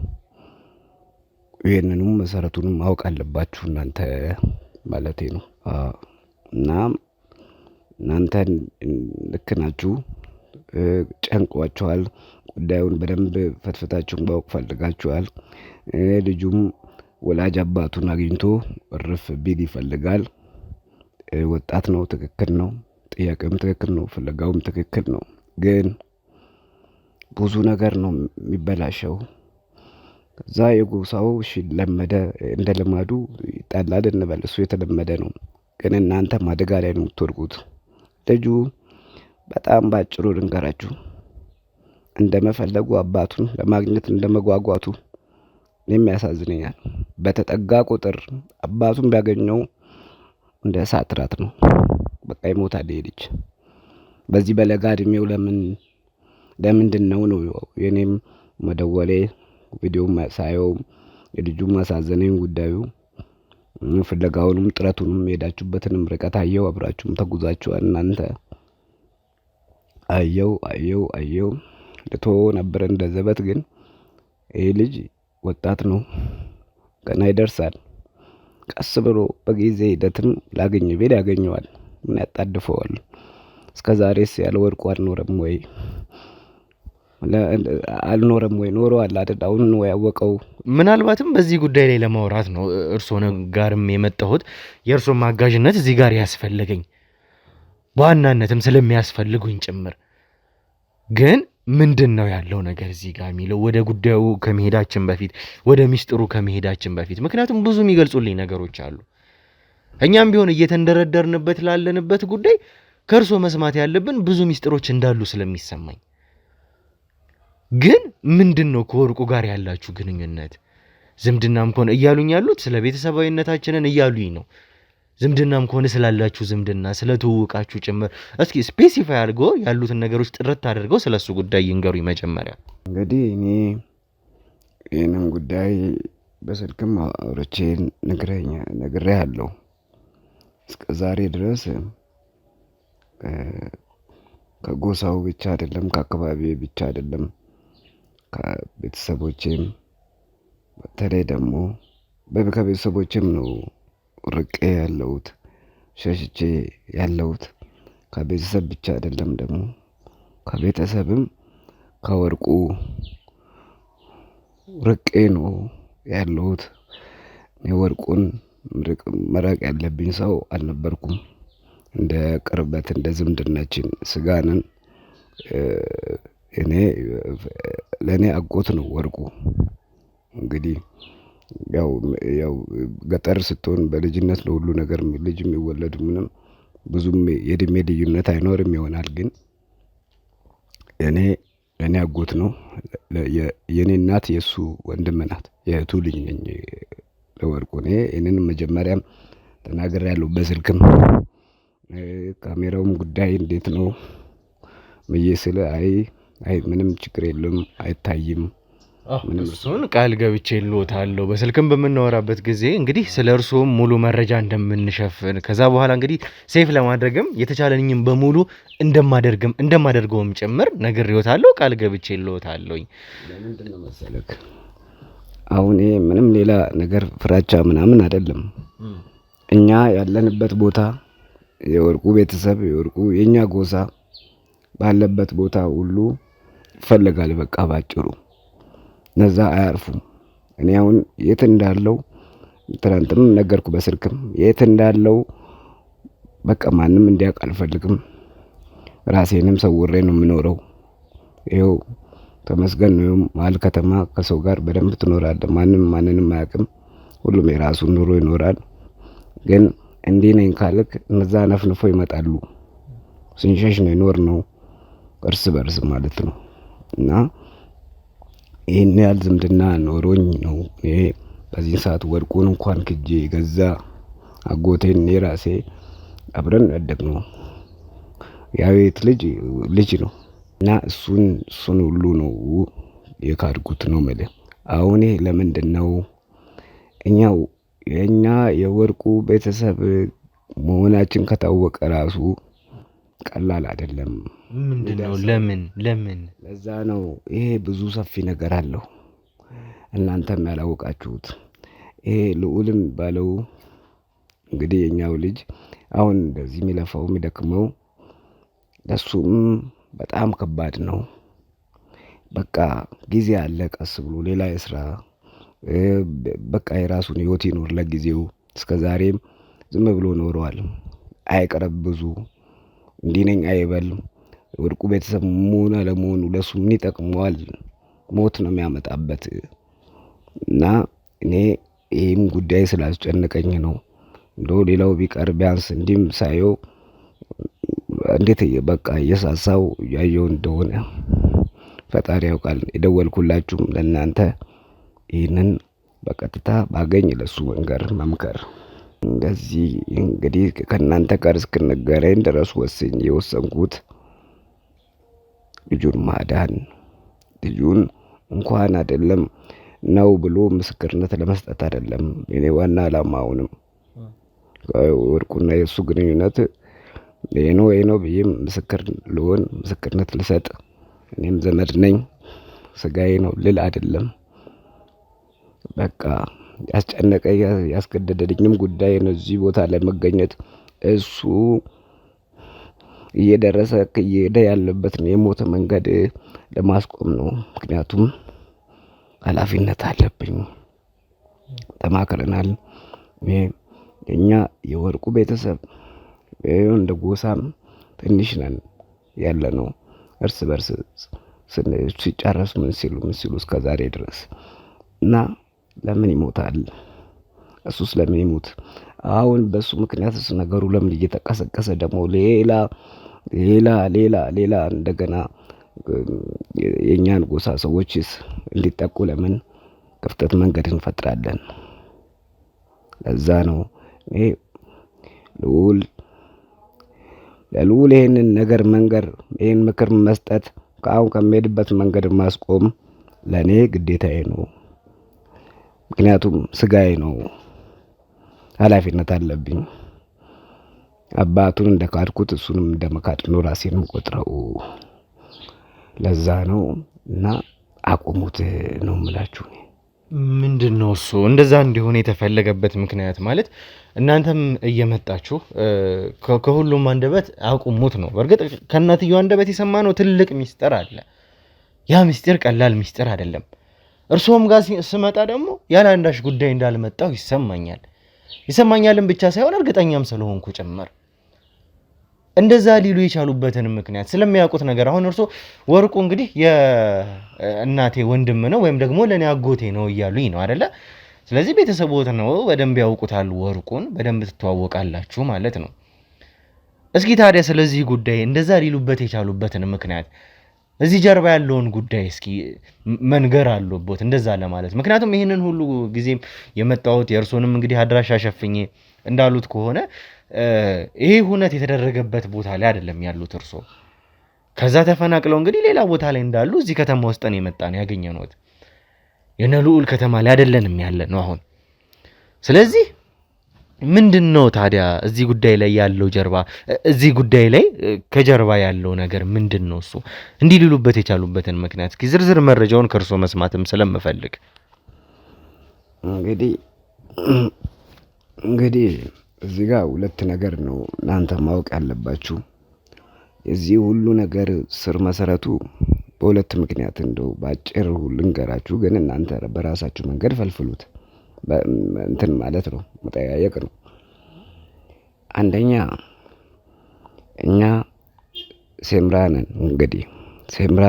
ይሄንንም መሰረቱንም ማወቅ አለባችሁ እናንተ ማለቴ ነው። እና እናንተ ልክ ናችሁ። ጨንቋችኋል። ጉዳዩን በደንብ ፈትፈታችሁን ማወቅ ፈልጋችኋል። ልጁም ወላጅ አባቱን አግኝቶ እርፍ ቢል ይፈልጋል። ወጣት ነው፣ ትክክል ነው። ጥያቄውም ትክክል ነው፣ ፍለጋውም ትክክል ነው። ግን ብዙ ነገር ነው የሚበላሸው። ከዛ የጎሳው እሺ ለመደ፣ እንደ ልማዱ ይጣላል እንበል፣ እሱ የተለመደ ነው። ግን እናንተም አደጋ ላይ ነው የምትወድቁት። ልጁ በጣም ባጭሩ ልንገራችሁ፣ እንደመፈለጉ አባቱን ለማግኘት እንደመጓጓቱ እኔም ያሳዝነኛል። በተጠጋ ቁጥር አባቱን ቢያገኘው እንደ እሳት ራት ነው። በቃ ይሞታል ይሄ ልጅ። በዚህ በለጋ እድሜው ለምንድን ነው የኔም መደወሌ ቪዲዮ ሳየው የልጁ ማሳዘነኝ ጉዳዩ። ፍለጋውንም ጥረቱንም የሄዳችሁበትንም ርቀት አየው፣ አብራችሁም ተጉዛችኋል እናንተ። አየው ልቶ ነበር እንደ ዘበት። ግን ይሄ ልጅ ወጣት ነው፣ ገና ይደርሳል። ቀስ ብሎ በጊዜ ሂደትም ላገኘ ቤት ያገኘዋል። ምን ያጣድፈዋል? እስከ ዛሬስ ያለ ወርቁ አልኖረም ወይ? አልኖረም ወይ? ኖሯል አይደል? አሁን ነው ያወቀው። ምናልባትም በዚህ ጉዳይ ላይ ለማውራት ነው እርሶ ጋርም የመጣሁት። የእርሶ ማጋዥነት እዚህ ጋር ያስፈልገኝ በዋናነትም ስለሚያስፈልጉኝ ጭምር። ግን ምንድን ነው ያለው ነገር እዚህ ጋር የሚለው ወደ ጉዳዩ ከመሄዳችን በፊት ወደ ሚስጥሩ ከመሄዳችን በፊት፣ ምክንያቱም ብዙ የሚገልጹልኝ ነገሮች አሉ። እኛም ቢሆን እየተንደረደርንበት ላለንበት ጉዳይ ከእርሶ መስማት ያለብን ብዙ ሚስጥሮች እንዳሉ ስለሚሰማኝ። ግን ምንድን ነው ከወርቁ ጋር ያላችሁ ግንኙነት? ዝምድናም ከሆነ እያሉኝ ያሉት ስለ ቤተሰባዊነታችንን እያሉኝ ነው። ዝምድናም ከሆነ ስላላችሁ ዝምድና፣ ስለ ትውውቃችሁ ጭምር እስኪ ስፔሲፋይ አድርገው ያሉትን ነገሮች ጥርት አድርገው ስለሱ ጉዳይ ይንገሩኝ መጀመሪያ። እንግዲህ እኔ ይህንን ጉዳይ በስልክም አውርቼ ነግሬሃለሁ። እስከ ዛሬ ድረስ ከጎሳው ብቻ አይደለም፣ ከአካባቢ ብቻ አይደለም፣ ከቤተሰቦቼም በተለይ ደግሞ ከቤተሰቦቼም ነው ርቄ ያለሁት፣ ሸሽቼ ያለሁት። ከቤተሰብ ብቻ አይደለም ደግሞ ከቤተሰብም ከወርቁ ርቄ ነው ያለሁት። የወርቁን መራቅ ያለብኝ ሰው አልነበርኩም። እንደ ቅርበት እንደ ዝምድናችን ስጋንን ለእኔ አጎት ነው ወርቁ። እንግዲህ ያው ገጠር ስትሆን በልጅነት ነው ሁሉ ነገር ልጅ የሚወለዱ። ምንም ብዙም የእድሜ ልዩነት አይኖርም ይሆናል። ግን እኔ አጎት ነው። የኔ እናት የእሱ ወንድም ናት። የእህቱ ልጅ ነኝ ለወርቁ። ይህንን መጀመሪያም ተናግሬያለሁ በስልክም። ካሜራውም ጉዳይ እንዴት ነው ብዬ ስለ አይ ምንም ችግር የለም አይታይም። እሱን ቃል ገብቼ ልዎታለሁ። በስልክም በምናወራበት ጊዜ እንግዲህ ስለ እርሶም ሙሉ መረጃ እንደምንሸፍን፣ ከዛ በኋላ እንግዲህ ሴፍ ለማድረግም የተቻለኝም በሙሉ እንደማደርገውም ጭምር ነግሬዎታለሁ፣ ቃል ገብቼ ልዎታለሁ። ለምንድን ነው መሰለክ አሁን ምንም ሌላ ነገር ፍራቻ ምናምን አይደለም። እኛ ያለንበት ቦታ የወርቁ ቤተሰብ የኛ ጎሳ ባለበት ቦታ ሁሉ ይፈልጋል። በቃ ባጭሩ ነዛ አያርፉም። እኔ አሁን የት እንዳለው ትናንትም ነገርኩ በስልክም የት እንዳለው በቃ ማንም እንዲያውቅ አልፈልግም። ራሴንም ሰውሬ ነው የምኖረው። ይኸው ተመስገን ነው። መሀል ከተማ ከሰው ጋር በደንብ ትኖራለህ። ማንንም አያውቅም። ሁሉም የራሱን ኑሮ ይኖራል። ግን እንዲህ ነኝ ካልክ እነዛ ነፍንፎ ይመጣሉ። ስንሸሽ ነው የኖር ነው እርስ በርስ ማለት ነው። እና ይህን ያህል ዝምድና ኖሮኝ ነው ይሄ በዚህ ሰዓት ወርቁን እንኳን ክጄ ገዛ አጎቴን ራሴ አብረን ያደግነው ያቤት ልጅ ነው። እና እሱን ሁሉ ነው የካድኩት ነው የምልህ። አሁን ለምንድን ነው የኛ የወርቁ ቤተሰብ መሆናችን ከታወቀ ራሱ ቀላል አይደለም። ምንድነው? ለምን? ለዛ ነው ይሄ ብዙ ሰፊ ነገር አለው እናንተም ያላወቃችሁት። ይሄ ልዑልም ባለው እንግዲህ የኛው ልጅ አሁን እንደዚህ የሚለፋው የሚደክመው ለሱም በጣም ከባድ ነው። በቃ ጊዜ አለ፣ ቀስ ብሎ ሌላ የስራ በቃ የራሱን ህይወት ይኖር ለጊዜው። እስከዛሬም ዝም ብሎ ኖሯል። አይቀርብ ብዙ እንዲህ ነኝ አይበል። ወርቁ ቤተሰብ መሆን አለመሆኑ ለሱ ምን ይጠቅመዋል? ሞት ነው የሚያመጣበት። እና እኔ ይህም ጉዳይ ስላስጨነቀኝ ነው እንደው ሌላው ቢቀር ቢያንስ እንዲህም ሳየው እንዴት በቃ እየሳሳው ያየው እንደሆነ ፈጣሪ ያውቃል። የደወልኩላችሁም ለእናንተ ይህንን በቀጥታ ባገኝ ለሱ መንገር መምከር። እንደዚህ እንግዲህ ከእናንተ ጋር እስክንገናኝ ድረስ የወሰንኩት ልጁን ማዳን፣ ልጁን እንኳን አይደለም ነው ብሎ ምስክርነት ለመስጠት አይደለም የኔ ዋና ዓላማ። አሁንም ወርቁና የእሱ ግንኙነት ይሄ ነው ብዬ ምስክርነት ልሰጥ እኔም ዘመድ ነኝ ስጋዬ ነው ልል አይደለም። በቃ ያስጨነቀኝ ያስገደደኝም ጉዳይ ነው እዚህ ቦታ ላይ መገኘት። እሱ እየሄደ ያለበት ነው የሞተ መንገድ ለማስቆም ነው። ምክንያቱም ኃላፊነት አለብኝ። ተማክረናል። እኛ የወርቁ ቤተሰብ እንደ ጎሳም ትንሽ ነን ያለነው። እርስ በርስ ሲጨረሱ ምን ሲሉ እስከ ዛሬ ድረስ እና ለምን ይሞታል? እሱስ ለምን ይሞት? አሁን በሱ ምክንያት ነገሩ ለምን እየተቀሰቀሰ ደግሞ ሌላ እንደገና የእኛን ጎሳ ሰዎችስ እንዲጠቁ ለምን ክፍተት መንገድ እንፈጥራለን? ለዛ ነው እኔ ለልዑል ይሄንን ነገር መንገር፣ ይሄን ምክር መስጠት፣ ከአሁን ከሚሄድበት መንገድ ማስቆም ለእኔ ግዴታዬ ነው። ምክንያቱም ስጋዬ ነው፣ ኃላፊነት አለብኝ። አባቱን እንደ ካድኩት እሱንም እንደ መካድ ነው ራሴንም ቆጥረው። ለዛ ነው እና አቁሙት ነው የምላችሁ። ምንድን ነው እሱ እንደዛ እንዲሆን የተፈለገበት ምክንያት? ማለት እናንተም እየመጣችሁ ከሁሉም አንደበት አቁሙት ነው። በእርግጥ ከእናትየው አንደበት የሰማነው ትልቅ ሚስጥር አለ። ያ ሚስጥር ቀላል ሚስጥር አይደለም። እርሶም ጋር ስመጣ ደግሞ ያለ አንዳች ጉዳይ እንዳልመጣው ይሰማኛልም ብቻ ሳይሆን እርግጠኛም ስለሆንኩ ጭምር። እንደዛ ሊሉ የቻሉበትን ምክንያት ስለሚያውቁት ነገር አሁን እርሶ ወርቁ እንግዲህ የእናቴ ወንድም ነው ወይም ደግሞ ለኔ አጎቴ ነው እያሉኝ ነው አይደለ? ስለዚህ ቤተሰቦት ነው፣ በደንብ ያውቁታል፣ ወርቁን በደንብ ትተዋወቃላችሁ ማለት ነው። እስኪ ታዲያ ስለዚህ ጉዳይ እንደዛ ሊሉበት የቻሉበትን ምክንያት እዚህ ጀርባ ያለውን ጉዳይ እስኪ መንገር አለቦት እንደዛ ለማለት። ምክንያቱም ይህንን ሁሉ ጊዜም የመጣሁት የእርሶንም እንግዲህ አድራሻ ሸፍኜ እንዳሉት ከሆነ ይሄ ሁነት የተደረገበት ቦታ ላይ አይደለም ያሉት እርሶ። ከዛ ተፈናቅለው እንግዲህ ሌላ ቦታ ላይ እንዳሉ እዚህ ከተማ ውስጥ ነው የመጣነው ያገኘነው። የነ ልዑል ከተማ ላይ አይደለንም ያለነው አሁን። ስለዚህ ምንድነው ታዲያ እዚህ ጉዳይ ላይ ያለው ጀርባ፣ እዚህ ጉዳይ ላይ ከጀርባ ያለው ነገር ምንድነው? እሱ እንዲህ ሊሉበት የቻሉበትን ምክንያት እስኪ ዝርዝር መረጃውን ከእርሶ መስማትም ስለምፈልግ። እንግዲህ እዚህ ጋር ሁለት ነገር ነው እናንተ ማወቅ ያለባችሁ። የዚህ ሁሉ ነገር ስር መሰረቱ በሁለት ምክንያት እንደው ባጭር ልንገራችሁ፣ ግን እናንተ በራሳችሁ መንገድ ፈልፍሉት። እንትን ማለት ነው፣ መጠያየቅ ነው። አንደኛ እኛ ሴምራ ነን። እንግዲህ ሴምራ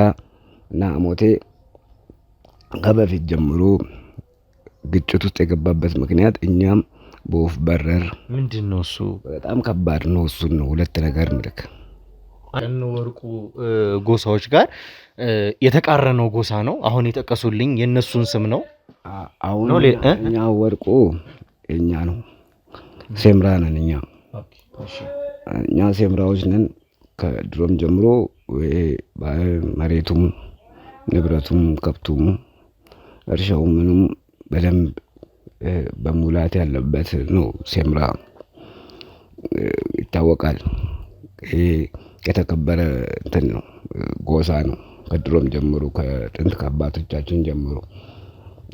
እና አሞቴ ከበፊት ጀምሮ ግጭት ውስጥ የገባበት ምክንያት እኛም በወፍ በረር ምንድነው እሱ በጣም ከባድ ነው። እሱን ነው ሁለት ነገር ምልክ እነ ወርቁ ጎሳዎች ጋር የተቃረነው ጎሳ ነው አሁን የጠቀሱልኝ፣ የነሱን ስም ነው። አሁን እኛ ወርቁ የኛ ነው፣ ሴምራ ነን እኛ ሴምራዎች ነን። ከድሮም ጀምሮ መሬቱም ንብረቱም ከብቱም እርሻው ምኑም በደንብ በሙላት ያለበት ነው። ሴምራ ይታወቃል። ይሄ የተከበረ እንትን ነው፣ ጎሳ ነው። ከድሮም ጀምሮ ከጥንት ከአባቶቻችን ጀምሮ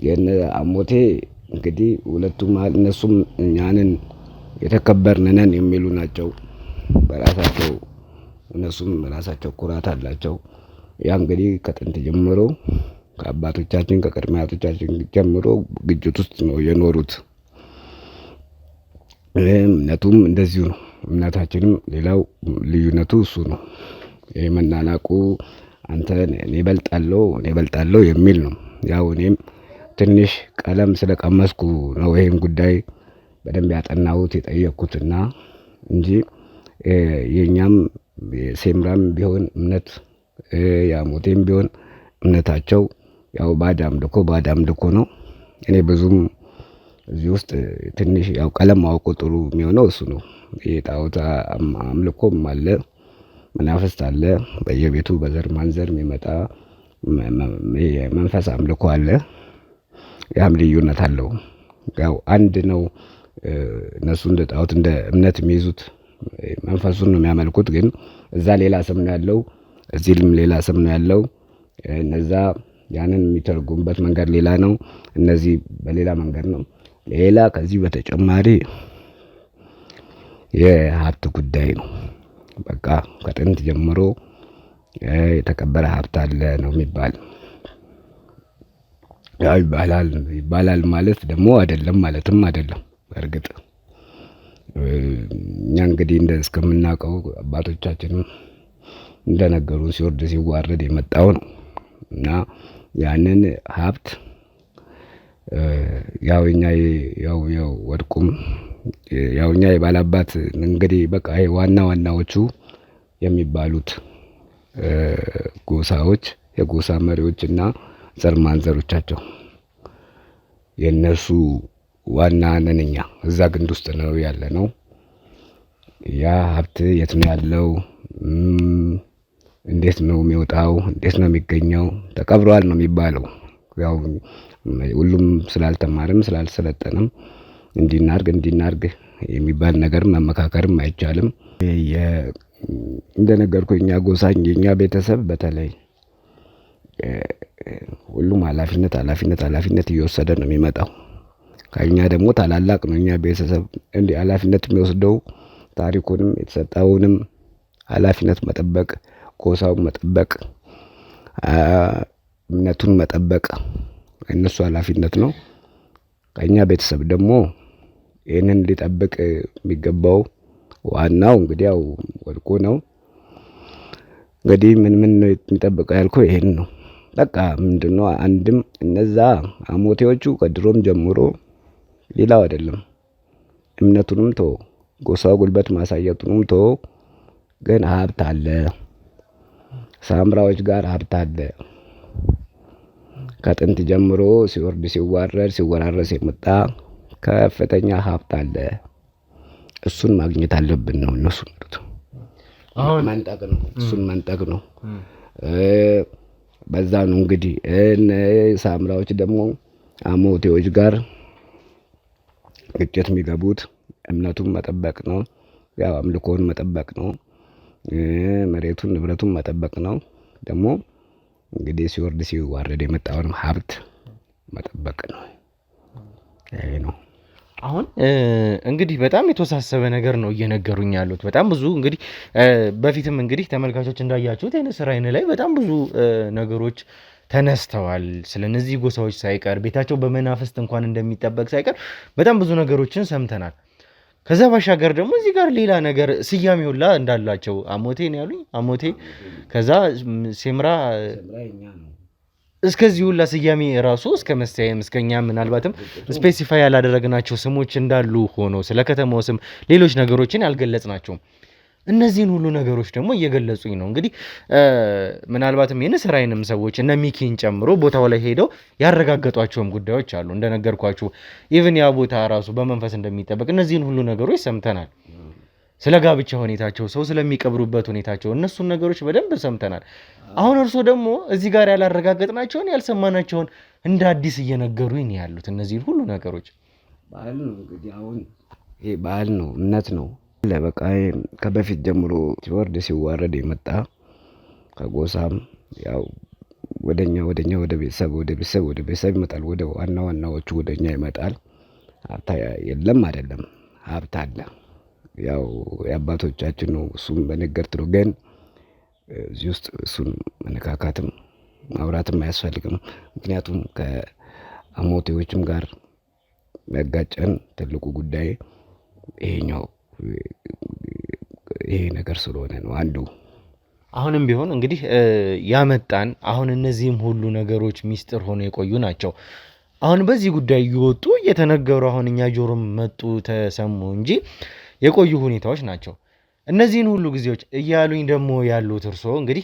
የነ አሞቴ እንግዲህ ሁለቱም እነሱም እኛንን የተከበርን ነን የሚሉ ናቸው በራሳቸው። እነሱም ራሳቸው ኩራት አላቸው። ያ እንግዲህ ከጥንት ጀምሮ ከአባቶቻችን ከቅድመ አያቶቻችን ጀምሮ ግጭት ውስጥ ነው የኖሩት። እምነቱም እንደዚሁ ነው። እምነታችንም ሌላው ልዩነቱ እሱ ነው። ይሄ መናናቁ አንተ እኔ እበልጣለሁ የሚል ነው። ያው እኔም ትንሽ ቀለም ስለቀመስኩ ነው ይሄን ጉዳይ በደንብ ያጠናሁት የጠየቅኩትና እንጂ የኛም ሴምራም ቢሆን እምነት ያሞቴም ቢሆን እምነታቸው ያው ባዕድ አምልኮ ነው። እኔ ብዙም እዚህ ውስጥ ትንሽ ያው ቀለም ማወቁ ጥሩ የሚሆነው እሱ ነው። የጣዖት አምልኮም አለ፣ መናፍስት አለ፣ በየቤቱ በዘር ማንዘር የሚመጣ መንፈስ አምልኮ አለ። ያም ልዩነት አለው። ያው አንድ ነው። እነሱ እንደ ጣዖት እንደ እምነት የሚይዙት መንፈሱን ነው የሚያመልኩት። ግን እዛ ሌላ ስም ነው ያለው፣ እዚህም ሌላ ስም ነው ያለው። እነዛ ያንን የሚተረጉሙበት መንገድ ሌላ ነው፣ እነዚህ በሌላ መንገድ ነው። ሌላ ከዚህ በተጨማሪ የሀብት ጉዳይ ነው። በቃ ከጥንት ጀምሮ የተቀበረ ሀብት አለ ነው የሚባል። ያው ይባላል ማለት ደግሞ አይደለም ማለትም አይደለም። በእርግጥ እኛ እንግዲህ እስከምናውቀው አባቶቻችንም እንደነገሩን ሲወርድ ሲዋረድ የመጣው ነው እና ያንን ሀብት ያው ወድቁም ያው እኛ የባላባት እንግዲህ በቃ ይሄ ዋናዎቹ የሚባሉት ጎሳዎች የጎሳ መሪዎችና ዘር ማንዘሮቻቸው የነሱ ዋና ነን እኛ እዛ ግንድ ውስጥ ነው ያለነው። ያ ሀብት የት ነው ያለው? እንዴት ነው የሚወጣው? እንዴት ነው የሚገኘው? ተቀብሯል ነው የሚባለው። ያው ሁሉም ስላልተማረም ስላልሰለጠነም እንዲናርግ የሚባል ነገር መመካከርም አይቻልም። እንደነገርኩኝ እኛ ጎሳኝ የኛ ቤተሰብ በተለይ ሁሉም ኃላፊነት እየወሰደ ነው የሚመጣው። ከኛ ደግሞ ታላላቅ ነው እኛ ቤተሰብ እንዲህ ኃላፊነት የሚወስደው ታሪኩንም የተሰጠውንም ኃላፊነት መጠበቅ፣ ጎሳውን መጠበቅ፣ እምነቱን መጠበቅ እነሱ ኃላፊነት ነው። ከኛ ቤተሰብ ደግሞ ይህንን ሊጠብቅ የሚገባው ዋናው እንግዲህ ያው ወርቁ ነው። እንግዲህ ምን ነው የሚጠብቀው ያልከው ይሄን ነው። በቃ ምንድነው አንድም እነዛ አሞቴዎቹ ከድሮም ጀምሮ ሌላው አይደለም። እምነቱንም ጎሳው ጉልበት ማሳየቱንም ግን ሀብት አለ። ሳምራዎች ጋር ሀብት አለ። ከጥንት ጀምሮ ሲወርድ ሲወራረስ የመጣ ከፍተኛ ሀብት አለ። እሱን ማግኘት አለብን ነው እነሱ ማለት ነው። አሁን መንጠቅ ነው። በዛ ነው እንግዲህ ሳምራዎች ደግሞ አሞቴዎች ጋር ግጭት የሚገቡት። እምነቱን መጠበቅ ነው፣ ያው አምልኮን መጠበቅ ነው፣ መሬቱን ንብረቱን መጠበቅ ነው። ደግሞ እንግዲህ ሲወርድ ሲዋረድ የመጣውንም ሀብት መጠበቅ ነው። ይሄ ነው። አሁን እንግዲህ በጣም የተወሳሰበ ነገር ነው እየነገሩኝ ያሉት። በጣም ብዙ እንግዲህ በፊትም እንግዲህ ተመልካቾች እንዳያችሁት የንስር አይን ላይ በጣም ብዙ ነገሮች ተነስተዋል። ስለነዚህ ጎሳዎች ሳይቀር ቤታቸው በመናፍስት እንኳን እንደሚጠበቅ ሳይቀር በጣም ብዙ ነገሮችን ሰምተናል። ከዛ ባሻገር ደግሞ እዚህ ጋር ሌላ ነገር ስያሜ ሁላ እንዳላቸው አሞቴ ነው ያሉኝ። አሞቴ ከዛ ሴምራ እስከዚህ ሁላ ስያሜ ራሱ እስከ መሰየም እስከኛ ምናልባትም ስፔሲፋይ ያላደረግናቸው ስሞች እንዳሉ ሆኖ ስለ ከተማው ስም ሌሎች ነገሮችን ያልገለጽናቸው እነዚህን ሁሉ ነገሮች ደግሞ እየገለጹኝ ነው። እንግዲህ ምናልባትም የንስር አይንም ሰዎች እነ ሚኪን ጨምሮ ቦታው ላይ ሄደው ያረጋገጧቸውም ጉዳዮች አሉ። እንደነገርኳችሁ ኢቭን ያ ቦታ ራሱ በመንፈስ እንደሚጠበቅ እነዚህን ሁሉ ነገሮች ሰምተናል። ስለ ጋብቻ ሁኔታቸው፣ ሰው ስለሚቀብሩበት ሁኔታቸው እነሱን ነገሮች በደንብ ሰምተናል። አሁን እርሶ ደግሞ እዚህ ጋር ያላረጋገጥናቸውን ያልሰማናቸውን እንደ አዲስ እየነገሩኝ ያሉት እነዚህን ሁሉ ነገሮች ባህል ነው። እንግዲህ አሁን ይሄ ባህል ነው፣ እምነት ነው። ለበቃ ከበፊት ጀምሮ ሲወርድ ሲዋረድ የመጣ ከጎሳም ያው ወደ ቤተሰብ ይመጣል። ወደ ዋናዎቹ ወደኛ ይመጣል። ሀብት የለም አይደለም፣ ሀብት አለ። ያው የአባቶቻችን ነው። እሱም በነገርት ነው። ግን እዚህ ውስጥ እሱን መነካካትም ማውራትም አያስፈልግም። ምክንያቱም ከአሞቴዎችም ጋር ያጋጨን ትልቁ ጉዳይ ይሄ ነገር ስለሆነ ነው አንዱ። አሁንም ቢሆን እንግዲህ ያመጣን አሁን እነዚህም ሁሉ ነገሮች ሚስጥር ሆኖ የቆዩ ናቸው። አሁን በዚህ ጉዳይ እየወጡ እየተነገሩ አሁን እኛ ጆሮም መጡ ተሰሙ እንጂ የቆዩ ሁኔታዎች ናቸው። እነዚህን ሁሉ ጊዜዎች እያሉኝ ደግሞ ያሉት እርሶ እንግዲህ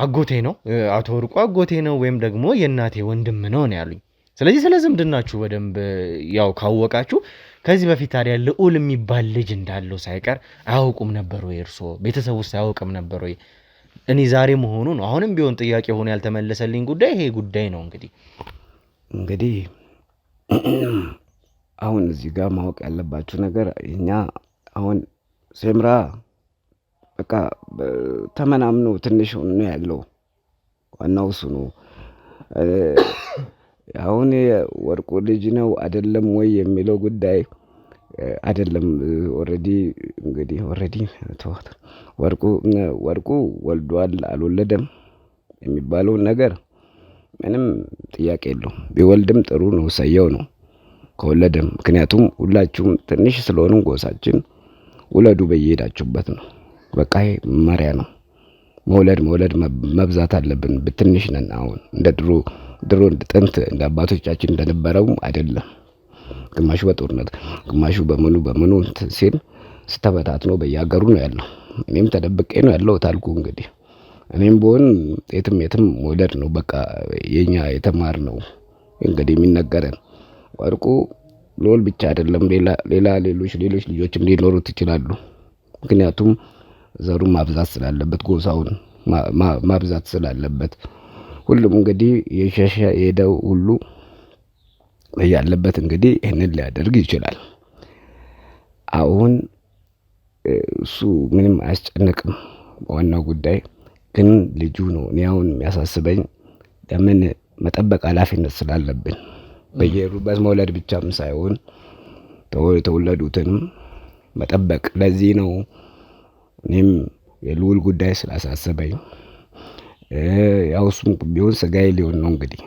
አጎቴ ነው አቶ ወርቁ አጎቴ ነው ወይም ደግሞ የእናቴ ወንድም ነው ያሉኝ። ስለዚህ ስለ ዝምድናችሁ በደንብ ያው ካወቃችሁ ከዚህ በፊት ታዲያ ልዑል የሚባል ልጅ እንዳለው ሳይቀር አያውቁም ነበር ወይ? እርሶ ቤተሰብ ውስጥ አያውቅም ነበር ወይ? እኔ ዛሬ መሆኑ ነው አሁንም ቢሆን ጥያቄ ሆኖ ያልተመለሰልኝ ጉዳይ ይሄ ጉዳይ ነው። እንግዲህ አሁን እዚህ ጋር ማወቅ ያለባችሁ ነገር እኛ አሁን ሴምራ በቃ ተመናምኖ ትንሽ ነው ያለው። ዋናው እሱ ነው። አሁን ወርቁ ልጅ ነው አይደለም ወይ የሚለው ጉዳይ አይደለም። ኦሬዲ ወርቁ ወልዷል አልወለደም የሚባለው ነገር ምንም ጥያቄ የለውም። ቢወልድም ጥሩ ነው፣ ሰየው ነው ከወለደም። ምክንያቱም ሁላችሁም ትንሽ ስለሆኑ ጎሳችን ውለዱ በየሄዳችሁበት ነው። በቃ ይሄ መመሪያ ነው። መውለድ መብዛት አለብን። በትንሽ ነን። አሁን እንደ ድሮ ጥንት እንደ አባቶቻችን እንደነበረው አይደለም። ግማሹ በጦርነት ግማሹ በምኑ ሲል ስተበታትኖ በየሀገሩ ነው ያለው። እኔም ተደብቄ ነው ያለው ታልኩ። እንግዲህ እኔም ብሆን የትም መውለድ ነው በቃ የኛ የተማርነው እንግዲህ የሚነገረን። ወርቁ ልዑል ብቻ አይደለም፣ ሌሎች ልጆችም ሊኖሩት ይችላሉ። ምክንያቱም ዘሩን ማብዛት ስላለበት፣ ጎሳውን ማብዛት ስላለበት ሁሉም እንግዲህ የሸሸ ሄደው ሁሉ ያለበት እንግዲህ ይህንን ሊያደርግ ይችላል። አሁን እሱ ምንም አያስጨንቅም። ዋናው ጉዳይ ግን ልጁ ነው። እኔ አሁን የሚያሳስበኝ ለምን መጠበቅ ኃላፊነት ስላለብን በየሩበት መውለድ ብቻም ሳይሆን የተወለዱትንም መጠበቅ። ለዚህ ነው እኔም የልዑል ጉዳይ ስላሳሰበኝ ያው እሱም ቢሆን ስጋዬ ሊሆን ነው እንግዲህ